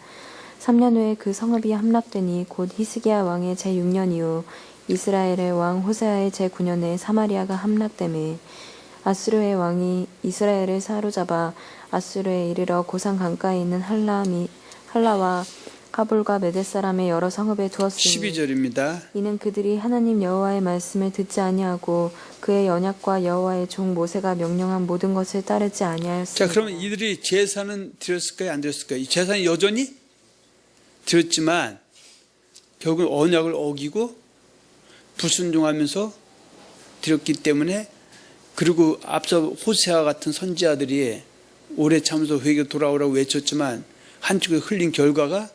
3년 후에 그 성읍이 함락되니 곧 히스기야 왕의 제6년 이후 이스라엘의 왕 호세아의 제9년에 사마리아가 함락되매 아수르의 왕이 이스라엘을 사로잡아 아수르에 이르러 고산 강가에 있는 할라와 카볼과 메대 사람의 여러 성읍에 두었으니 12절입니다. 이는 그들이 하나님 여호와의 말씀을 듣지 아니하고 그의 언약과 여호와의 종 모세가 명령한 모든 것을 따르지 아니하였습니다. 자, 그러면 이들이 제사는 드렸을까요? 안 드렸을까요? 이 제사는 여전히 드렸지만 결국 언약을 어기고 불순종하면서 드렸기 때문에, 그리고 앞서 호세아 같은 선지자들이 오래 참으면서 회개 돌아오라고 외쳤지만 한쪽에 흘린 결과가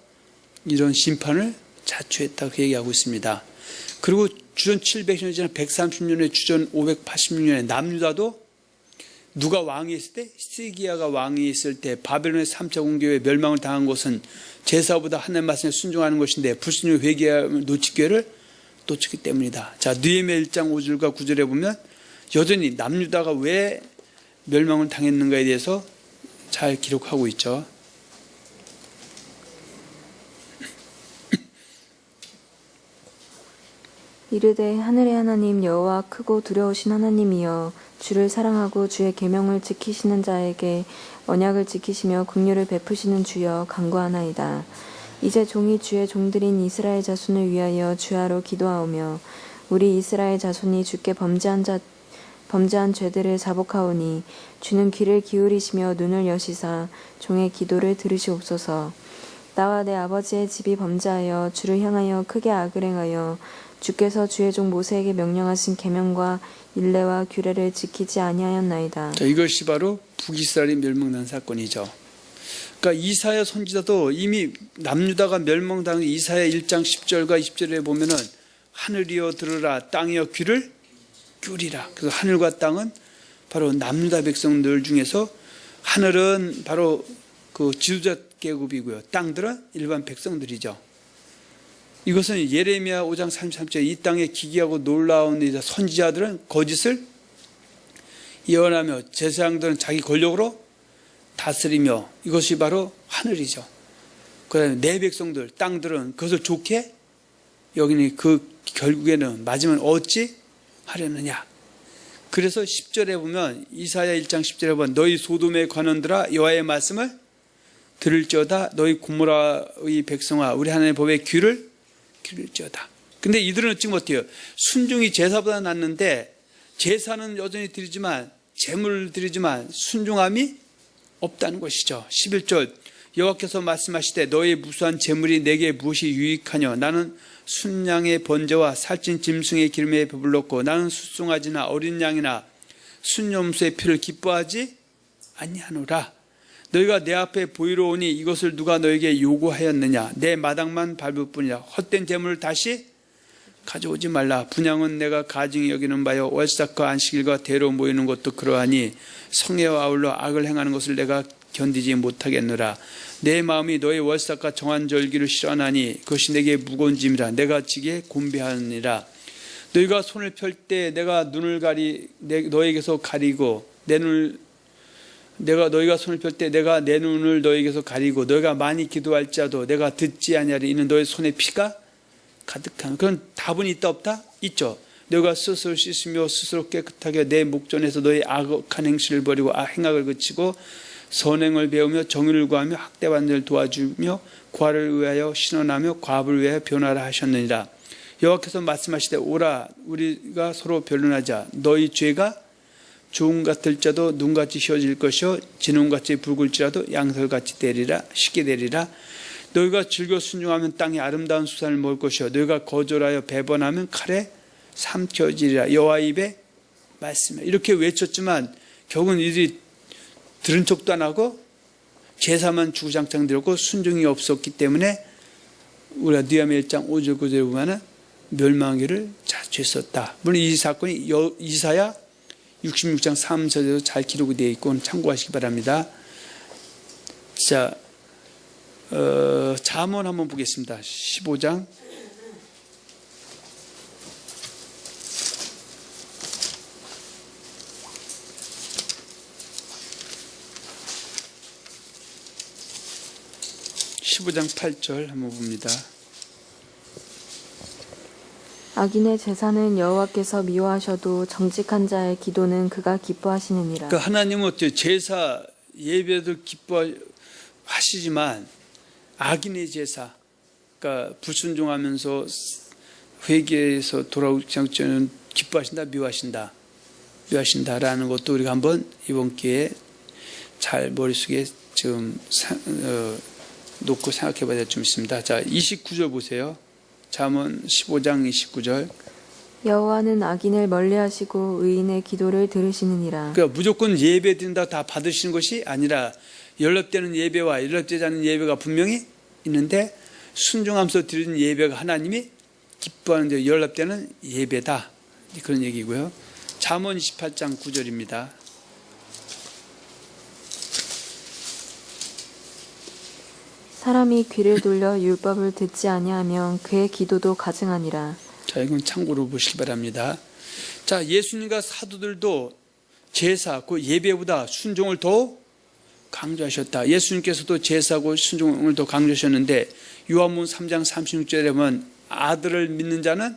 이런 심판을 자초했다. 그 얘기하고 있습니다. 그리고 주전 700년 지난 130년에 주전 586년에 남유다도 누가 왕이 있을 때, 시드기야가 왕이 있을 때 바벨론의 3차 공격에 멸망을 당한 것은 제사보다 하나님 말씀에 순종하는 것인데 불순종 회개하면 놓칠 기회를 놓쳤기 때문이다. 자, 느헤미야 1장 5절과 9절에 보면 여전히 남유다가 왜 멸망을 당했는가에 대해서 잘 기록하고 있죠. 이르되 하늘의 하나님 여호와 크고 두려우신 하나님이여 주를 사랑하고 주의 계명을 지키시는 자에게 언약을 지키시며 긍휼을 베푸시는 주여 간구하나이다. 이제 종이 주의 종들인 이스라엘 자손을 위하여 주하로 기도하오며 우리 이스라엘 자손이 주께 범죄한 죄들을 자복하오니 주는 귀를 기울이시며 눈을 여시사 종의 기도를 들으시옵소서. 나와 내 아버지의 집이 범죄하여 주를 향하여 크게 악을 행하여 주께서 주의 종 모세에게 명령하신 계명과 율례와 규례를 지키지 아니하였나이다. 자, 이것이 바로 북이스라엘이 멸망난 사건이죠. 그러니까 이사야 선지자도 이미 남유다가 멸망당한 이사야 1장 10절과 20절에 보면은 하늘이여 들으라 땅이여 귀를 기울이라. 그래서 하늘과 땅은 바로 남유다 백성들 중에서 하늘은 바로 그 지도자 계급이고요. 땅들은 일반 백성들이죠. 이것은 예레미야 5장 33절 이 땅에 기괴하고 놀라운 선지자들은 거짓을 예언하며 제사장들은 자기 권력으로 다스리며 이것이 바로 하늘이죠. 그다음에 내 백성들 땅들은 그것을 좋게 여기니 그 결국에는 맞으면 어찌 하려느냐. 그래서 10절에 보면 이사야 1장 10절에 보면 너희 소돔의 관원들아 여호와의 말씀을 들을지어다 너희 고모라의 백성아 우리 하나님의 법에 귀를 기울일지어다. 근데 이들은 지금 어때요? 순종이 제사보다 낫는데 제사는 여전히 드리지만 제물을 드리지만 순종함이 없다는 것이죠. 11절 여호와께서 말씀하시되 너의 무수한 제물이 내게 무엇이 유익하뇨 나는 순양의 번제와 살찐 짐승의 기름에 배불렀고 나는 숫송아지나 어린 양이나 순염소의 피를 기뻐하지 아니하노라. 너희가 내 앞에 보이러 오니 이것을 누가 너에게 요구하였느냐. 내 마당만 밟을 뿐이라. 헛된 재물을 다시 가져오지 말라. 분향은 내가 가증히 여기는 바요 월삭과 안식일과 대로 모이는 것도 그러하니 성회와 아울러 악을 행하는 것을 내가 견디지 못하겠노라. 내 마음이 너의 월삭과 정한 절기를 싫어하나니 그것이 내게 무거운 짐이라. 내가 지게 곤비하느니라. 너희가 손을 펼 때 내가 눈을 너에게서 가리고 너희가 손을 펼 때 내가 내 눈을 너에게서 가리고 너희가 많이 기도할지라도 내가 듣지 아니하리. 이는 너희 손에 피가 가득한. 그런 답은 있다 없다? 있죠. 너희가 스스로 씻으며 스스로 깨끗하게 내 목전에서 너희 악한 행실을 버리고 행악을 그치고 선행을 배우며 정의를 구하며 학대받는 자를 도와주며 과를 위하여 신원하며 과부를 위하여 변화라 하셨느니라. 여호와께서 말씀하시되 오라 우리가 서로 변론하자. 너희 죄가 주홍 같을지라도 눈같이 휘어질 것이요 진홍같이 붉을지라도 양털같이 되리라. 쉽게 되리라. 너희가 즐겨 순종하면 땅에 아름다운 수산을 먹을 것이요 너희가 거절하여 배번하면 칼에 삼켜지리라. 여호와의 입에 말씀해. 이렇게 외쳤지만 결국은 이들이 들은 척도 안 하고 제사만 주구장창 드렸고 순종이 없었기 때문에 우리가 느헤미야 1장 5절 9절에 보면 멸망하기를 자초했었다. 물론 이 사건이 이사야 66장 3절에도 잘 기록이 되어 있고 참고하시기 바랍니다. 자, 잠언 한번 보겠습니다. 15장 15장 8절 한번 봅니다. 악인의 제사는 여호와께서 미워하셔도 정직한 자의 기도는 그가 기뻐하시느니라. 그러니까 하나님은 어때요? 제사 예배도 기뻐하시지만 악인의 제사, 그러니까 불순종하면서 회개해서 돌아오기 전에는 기뻐하신다, 미워하신다라는 것도 우리가 한번 이번 기회에 잘 머릿속에 지금 놓고 생각해 봐야 될 점 있습니다. 자, 29절 보세요. 잠언 15장 29절. 여호와는 악인을 멀리하시고 의인의 기도를 들으시느니라. 그러니까 무조건 예배 드린다고 다 받으시는 것이 아니라 연락되는 예배와 연락되지 않는 예배가 분명히 있는데 순종하면서 드리는 예배가 하나님이 기뻐하는 연락되는 예배다. 그런 얘기고요. 잠언 28장 9절입니다. 사람이 귀를 돌려 율법을 듣지 아니하면 그의 기도도 가증하니라. 자, 이건 참고로 보시기 바랍니다. 자, 예수님과 사도들도 제사, 그 예배보다 순종을 더 강조하셨다. 예수님께서도 제사고 순종을 더 강조하셨는데 요한복음 3장 36절에 보면 아들을 믿는 자는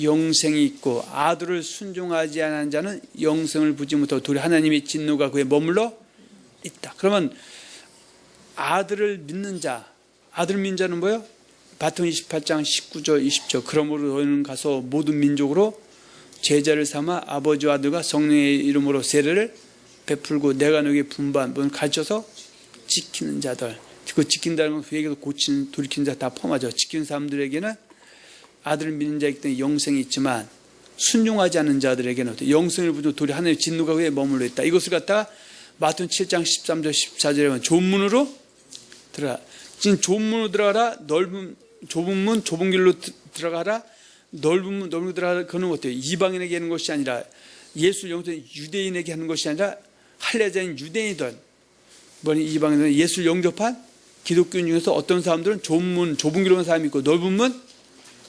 영생이 있고 아들을 순종하지 않은 자는 영생을 보지 못하고 도리 하나님의 진노가 그에 머물러 있다. 그러면 아들을 믿는 자는 뭐예요? 바통 28장 19절 20절 그러므로 너희는 가서 모든 민족으로 제자를 삼아 아버지와 아들과 성령의 이름으로 세례를 베풀고 내가 너에게 분반 가르쳐서 지키는 자들. 그 지킨다는 건 회개도 고치는 돌이키는 자 다 포함하죠. 지키는 사람들에게는 아들을 믿는 자이기 때문에 영생이 있지만 순종하지 않는 자들에게는 영생을 부조 도리 하나님의 진노가 그에 머물러 있다. 이것을 갖다가 마태복음 7장 13절 14절에 보면 좁은 문으로 들어가. 지금 좁은 문으로 들어가라. 좁은 문 좁은 길로 들어가라. 넓은 문 넓은 길로 들어가라. 그건 어때요? 이방인에게 하는 것이 아니라 예수를 영접한 유대인에게 하는 것이 아니라 할례자인 유대인이든 이방인들은 예수를 영접한 기독교인 중에서 어떤 사람들은 좁은 문 좁은 길로 가는 사람이 있고 넓은 문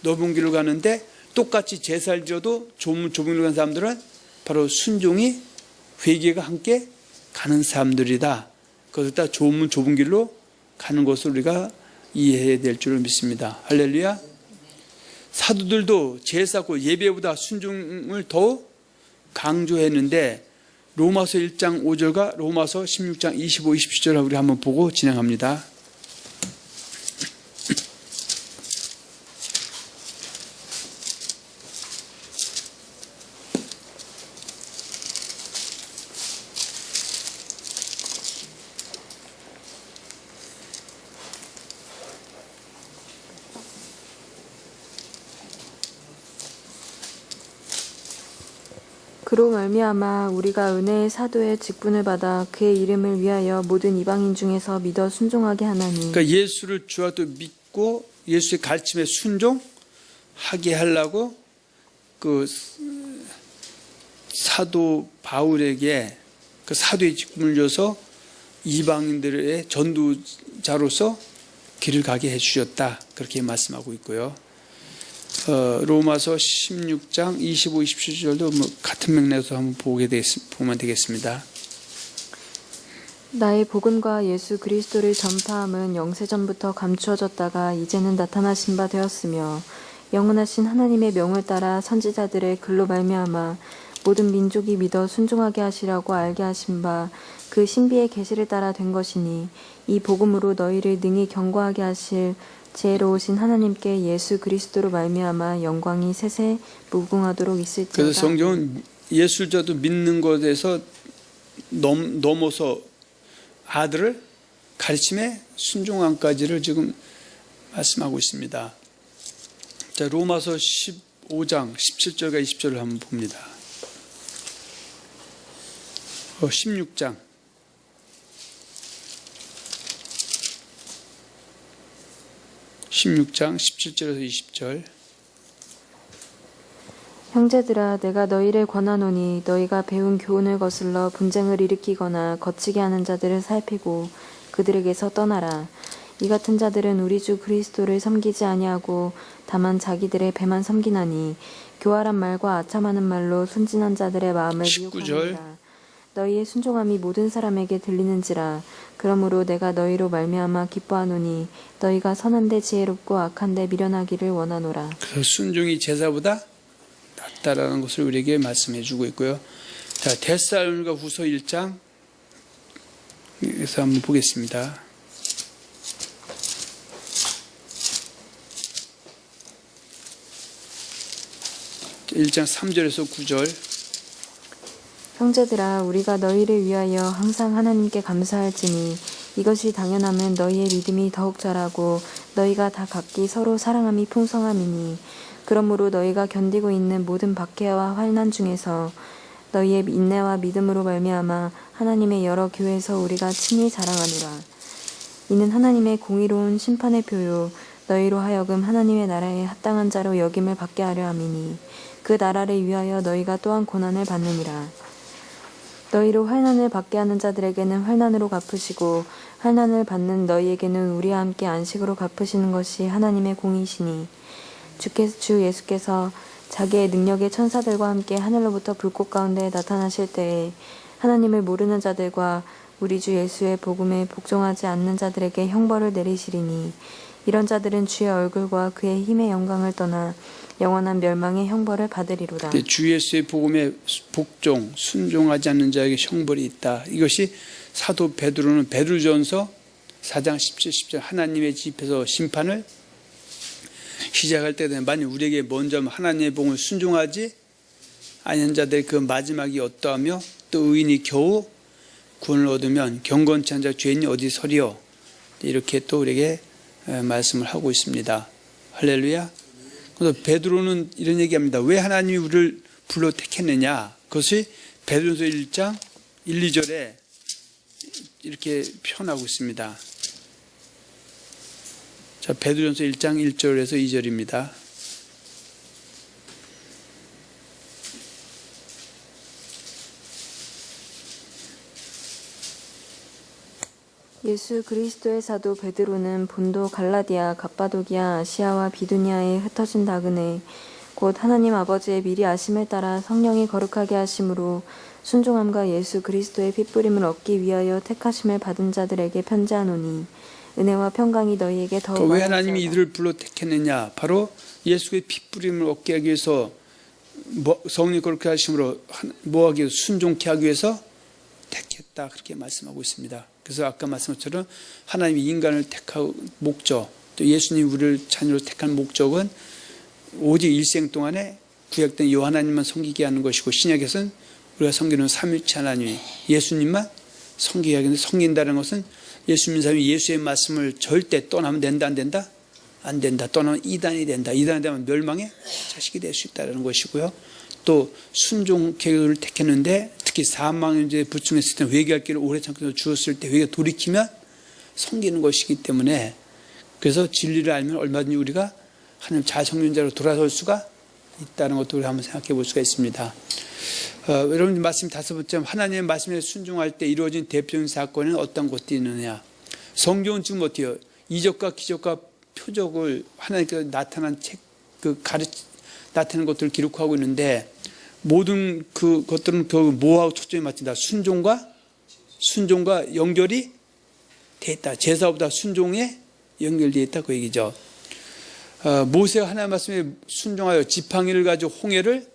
넓은 길로 가는데 똑같이 제사를 지어도 좁은 문 좁은 길로 가는 사람들은 바로 순종이 회개가 함께 가는 사람들이다. 그것을 다 좁은 문 좁은 길로 가는 것을 우리가 이해해야 될 줄을 믿습니다. 할렐루야. 사도들도 제사고 예배보다 순종을 더 강조했는데 로마서 1장 5절과 로마서 16장 25, 27절 우리 한번 보고 진행합니다. 그로 말미암아 우리가 은혜의 사도의 직분을 받아 그의 이름을 위하여 모든 이방인 중에서 믿어 순종하게 하나니. 그러니까 예수를 주와 또 믿고 예수의 가르침에 순종하게 하려고 그 사도 바울에게 그 사도의 직분을 줘서 이방인들의 전도자로서 길을 가게 해주셨다. 그렇게 말씀하고 있고요. 로마서 16장 25, 27절도 같은 맥락에서 한번 보면 되겠습니다. 나의 복음과 예수 그리스도를 전파함은 영세전부터 감추어졌다가 이제는 나타나신 바 되었으며 영원하신 하나님의 명을 따라 선지자들의 글로 말미암아 모든 민족이 믿어 순종하게 하시라고 알게 하신 바 그 신비의 계시를 따라 된 것이니 이 복음으로 너희를 능히 경고하게 하실 지혜로우신 하나님께 예수 그리스도로 말미암아 영광이 세세 무궁하도록 있을지어다. 그래서 성경은 예수를 저도 믿는 것에서 넘어서 아들을 가르침에 순종함까지를 지금 말씀하고 있습니다. 자, 로마서 15장 17절과 20절을 한번 봅니다. 16장 17절에서 20절. 형제들아 내가 너희를 권하노니 너희가 배운 교훈을 거슬러 분쟁을 일으키거나 거치게 하는 자들을 살피고 그들에게서 떠나라. 이 같은 자들은 우리 주 그리스도를 섬기지 아니하고 다만 자기들의 배만 섬기나니 교활한 말과 아첨하는 말로 순진한 자들의 마음을 19절. 미혹하느니라. 너희의 순종함이 모든 사람에게 들리는지라. 그러므로 내가 너희로 말미암아 기뻐하노니 너희가 선한데 지혜롭고 악한데 미련하기를 원하노라. 그래서 순종이 제사보다 낫다라는 것을 우리에게 말씀해 주고 있고요. 자, 데살로니가 후서 1장 에서 한번 보겠습니다. 1장 3절에서 9절. 형제들아 우리가 너희를 위하여 항상 하나님께 감사할지니 이것이 당연하면 너희의 믿음이 더욱 자라고 너희가 다 각기 서로 사랑함이 풍성함이니 그러므로 너희가 견디고 있는 모든 박해와 환난 중에서 너희의 인내와 믿음으로 말미암아 하나님의 여러 교회에서 우리가 친히 자랑하노라. 이는 하나님의 공의로운 심판의 표요 너희로 하여금 하나님의 나라에 합당한 자로 여김을 받게 하려 함이니 그 나라를 위하여 너희가 또한 고난을 받느니라. 너희로 환난을 받게 하는 자들에게는 환난으로 갚으시고 환난을 받는 너희에게는 우리와 함께 안식으로 갚으시는 것이 하나님의 공이시니 주 예수께서 자기의 능력의 천사들과 함께 하늘로부터 불꽃 가운데 나타나실 때에 하나님을 모르는 자들과 우리 주 예수의 복음에 복종하지 않는 자들에게 형벌을 내리시리니 이런 자들은 주의 얼굴과 그의 힘의 영광을 떠나 영원한 멸망의 형벌을 받으리로다. 주 예수의 복음에 복종, 순종하지 않는 자에게 형벌이 있다. 이것이 사도 베드로는 베드로전서 4장 17, 10절 하나님의 집에서 심판을 시작할 때 되면 만약 우리에게 먼저 하나님의 복음을 순종하지 않은 자들의 그 마지막이 어떠하며 또 의인이 겨우 구원을 얻으면 경건치 않은 자 죄인이 어디 서리요. 이렇게 또 우리에게 말씀을 하고 있습니다. 할렐루야. 그래서 베드로는 이런 얘기합니다. 왜 하나님이 우리를 불러 택했느냐. 그것이 베드로전서 1장 1, 2절에 이렇게 표현하고 있습니다. 자, 베드로전서 1장 1절에서 2절입니다. 예수 그리스도의 사도 베드로는 본도 갈라디아, 갑바도기아, 아시아와 비두니아에 흩어진 나그네 곧 하나님 아버지의 미리 아심을 따라 성령이 거룩하게 하심으로 순종함과 예수 그리스도의 핏부림을 얻기 위하여 택하심을 받은 자들에게 편지하노니 은혜와 평강이 너희에게 더욱 왜 하나님이 이들을 불러 택했느냐. 바로 예수의 핏부림을 얻게 하기 위해서 성령이 거룩하게 하심으로 뭐하기 위해서 순종케 하기 위해서 택했다. 그렇게 말씀하고 있습니다. 그래서 아까 말씀한 것처럼 하나님이 인간을 택한 목적, 또 예수님 우리를 자녀로 택한 목적은 오직 일생 동안에 구약된 요 하나님만 섬기게 하는 것이고 신약에서는 우리가 섬기는 삼위일체 하나님, 예수님만 섬기게 하는데 섬긴다는 것은 예수 믿는 사람이 예수의 말씀을 절대 떠나면 된다 안 된다? 안 된다. 떠나면 이단이 된다. 이단이 되면 멸망의 자식이 될 수 있다는 것이고요. 또 순종 계획을 택했는데 특히 사망에 부충했을 때 회개할 길을 오래 참고 주었을 때 회개 돌이키면 섬기는 것이기 때문에 그래서 진리를 알면 얼마든지 우리가 하나님 잘 섬기는 자로 돌아설 수가 있다는 것도 우리 한번 생각해 볼 수가 있습니다. 여러분 말씀 다섯 번째 하나님의 말씀에 순종할 때 이루어진 대표적인 사건은 어떤 것들이 있느냐. 성경은 지금 어때요? 이적과 기적과 표적을 하나님께서 나타난 나타나는 것들을 기록하고 있는데 모든 그것들은 뭐하고 초점이 맞춘다. 순종과 연결이 돼 있다. 제사보다 순종에 연결되어 있다. 그 얘기죠. 모세가 하나님의 말씀에 순종하여 지팡이를 가지고 홍해를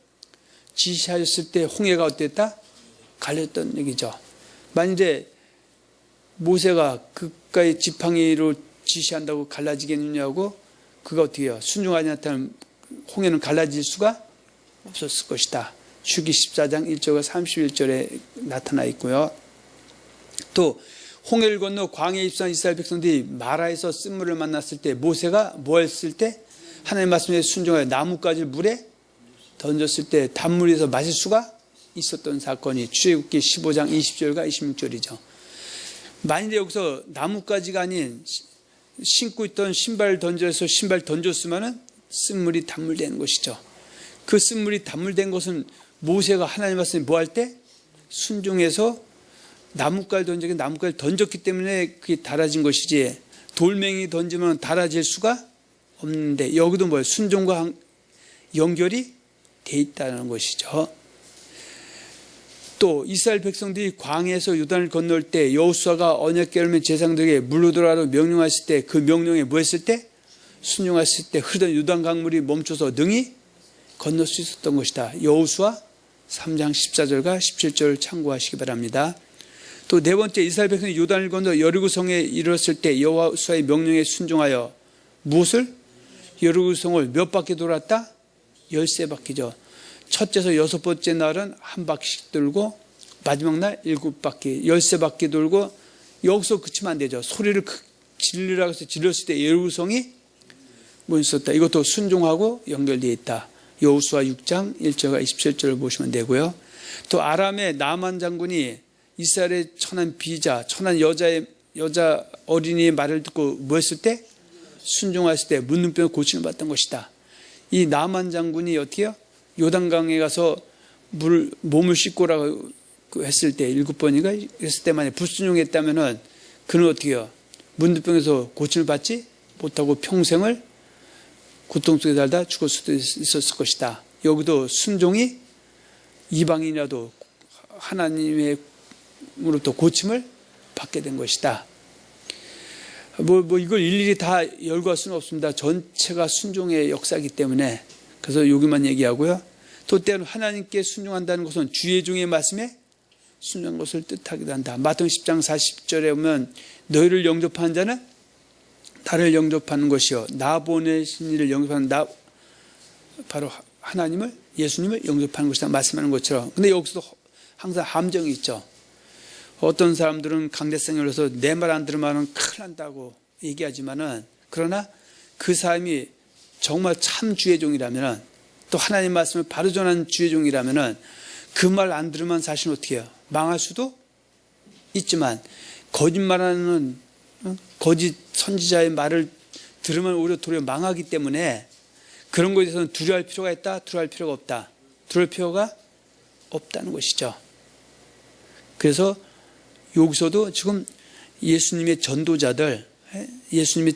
지시하였을 때 홍해가 어땠다? 갈렸던 얘기죠. 만일에 모세가 그까지 지팡이로 지시한다고 갈라지겠느냐고 그가 어떻게 해요? 순종하지 않다면 홍해는 갈라질 수가 없었을 것이다. 출애굽기 14장 1절과 31절에 나타나 있고요. 또 홍해를 건너 광야에 입성한 이스라엘 백성들이 마라에서 쓴물을 만났을 때 모세가 뭐 했을 때 하나님의 말씀에 순종하여 나뭇가지를 물에 던졌을 때 단물에서 마실 수가 있었던 사건이 출애굽기 15장 20절과 26절이죠. 만일에 여기서 나뭇가지가 아닌 신고 있던 신발 던져서 신발 던졌으면 쓴물이 단물되는 것이죠. 그 쓴물이 단물된 것은 모세가 하나님 말씀에 뭐 할 때 순종해서 나뭇가지를 던졌기 때문에 그게 달아진 것이지 돌멩이 던지면 달아질 수가 없는데 여기도 뭐예요? 순종과 연결이 돼 있다는 것이죠. 또 이스라엘 백성들이 광야에서 요단을 건널 때 여호수아가 언약궤를 제사장들에게 물로 들어가라고 명령했을 때 그 명령에 뭐 했을 때 순종했을 때 흐르던 요단 강물이 멈춰서 능히 건널 수 있었던 것이다. 여호수아 3장 14절과 17절을 참고하시기 바랍니다. 또 네 번째 이스라엘 백성이 요단을 건너 여리고성에 이르렀을 때 여호수아의 명령에 순종하여 무엇을? 여리고성을 몇 바퀴 돌았다? 13바퀴죠. 첫째서 6번째 날은 한 바퀴씩 돌고 마지막 날 7바퀴 13바퀴 돌고 여기서 그치면 안 되죠. 소리를 질르라고 해서 질렀을 때 여리고성이 멈췄다. 이것도 순종하고 연결되어 있다. 여호수아 6장 1절과 27절을 보시면 되고요. 또 아람의 나만 장군이 이스라엘의 천한 비자, 천한 여자 어린이의 말을 듣고 뭐 했을 때? 순종했을 때 문둥병 고침을 받던 것이다. 이 나만 장군이 어떻게 해요? 요단강에 가서 몸을 씻고라고 했을 때 7번인가 했을 때만에 불순종했다면은 그는 어떻게 해요? 문둥병에서 고침을 받지 못하고 평생을 고통 속에 살다 죽을 수도 있었을 것이다. 여기도 순종이 이방인이라도 하나님으로부터 고침을 받게 된 것이다. 뭐 이걸 일일이 다 열거할 수는 없습니다. 전체가 순종의 역사이기 때문에. 그래서 여기만 얘기하고요. 또 때로 하나님께 순종한다는 것은 주의 종의 말씀에 순종한 것을 뜻하기도 한다. 마태복음 10장 40절에 보면 너희를 영접하는 자는 나를 영접하는 것이요 나 보내신 이를 영접하는 나 바로 하나님을 예수님을 영접하는 것이다 말씀하는 것처럼. 근데 여기서도 항상 함정이 있죠. 어떤 사람들은 강대성이 올라서 내 말 안 들으면 큰일 난다고 얘기하지만은, 그러나 그 사람이 정말 참 주의 종이라면, 또 하나님 말씀을 바로 전하는 주의 종이라면은 그 말 안 들으면 사실 어떻게 해요? 망할 수도 있지만, 거짓말하는 거짓 선지자의 말을 들으면 오히려 도리어 망하기 때문에 그런 것에 대해서는 두려워할 필요가 있다, 두려워할 필요가 없다. 두려울 필요가 없다는 것이죠. 그래서 여기서도 지금 예수님의 전도자들, 예수님의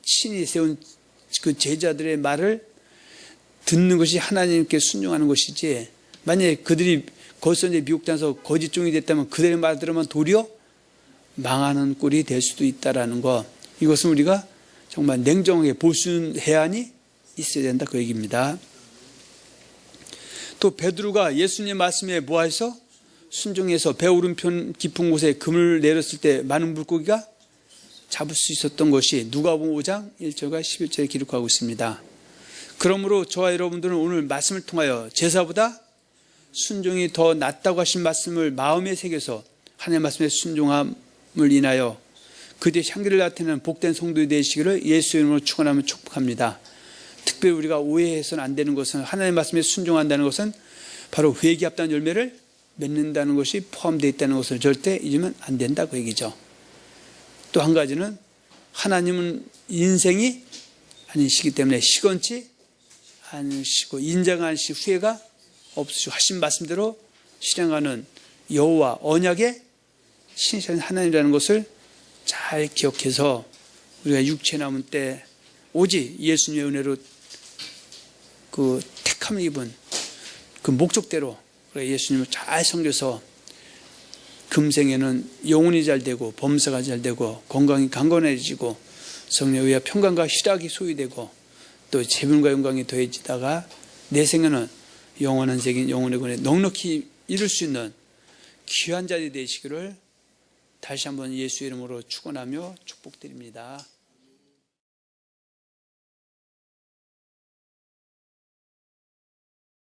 친히 세운 그 제자들의 말을 듣는 것이 하나님께 순종하는 것이지, 만약에 그들이 거기서 이제 미국 땅에서 거짓 종이 됐다면 그들의 말 들으면 도리어 망하는 꼴이 될 수도 있다라는 것, 이것은 우리가 정말 냉정하게 볼 수 있는 해안이 있어야 된다, 그 얘기입니다. 또 베드로가 예수님의 말씀에 뭐해서 순종해서 배 오른편 깊은 곳에 금을 내렸을 때 많은 물고기가 잡을 수 있었던 것이 누가복음 5장 1절과 11절에 기록하고 있습니다. 그러므로 저와 여러분들은 오늘 말씀을 통하여 제사보다 순종이 더 낫다고 하신 말씀을 마음에 새겨서 하나님의 말씀에 순종함을 인하여 그들의 향기를 나타내는 복된 성도이 되시기를 예수의 이름으로 축원하며 축복합니다. 특별히 우리가 오해해서는 안 되는 것은, 하나님의 말씀에 순종한다는 것은 바로 회개합다는 열매를 맺는다는 것이 포함되어 있다는 것을 절대 잊으면 안 된다, 그 얘기죠. 또 한 가지는 하나님은 인생이 아니시기 때문에 시건치 않으시고 인정하시 후회가 없으시고 하신 말씀대로 실행하는 여호와 언약의 신실한 하나님이라는 것을 잘 기억해서 우리가 육체 남은 때 오직 예수님의 은혜로 그 택함을 입은 그 목적대로 예수님을 잘 섬겨서 금생에는 영혼이 잘 되고 범사가 잘 되고 건강이 강건해지고 성령에 의해 평강과 희락이 소유되고 또 재분과 영광이 더해지다가 내 생에는 영원한 세계인 영혼의 권에 넉넉히 이룰 수 있는 귀한 자리 되시기를 다시 한번 예수의 이름으로 축원하며 축복드립니다.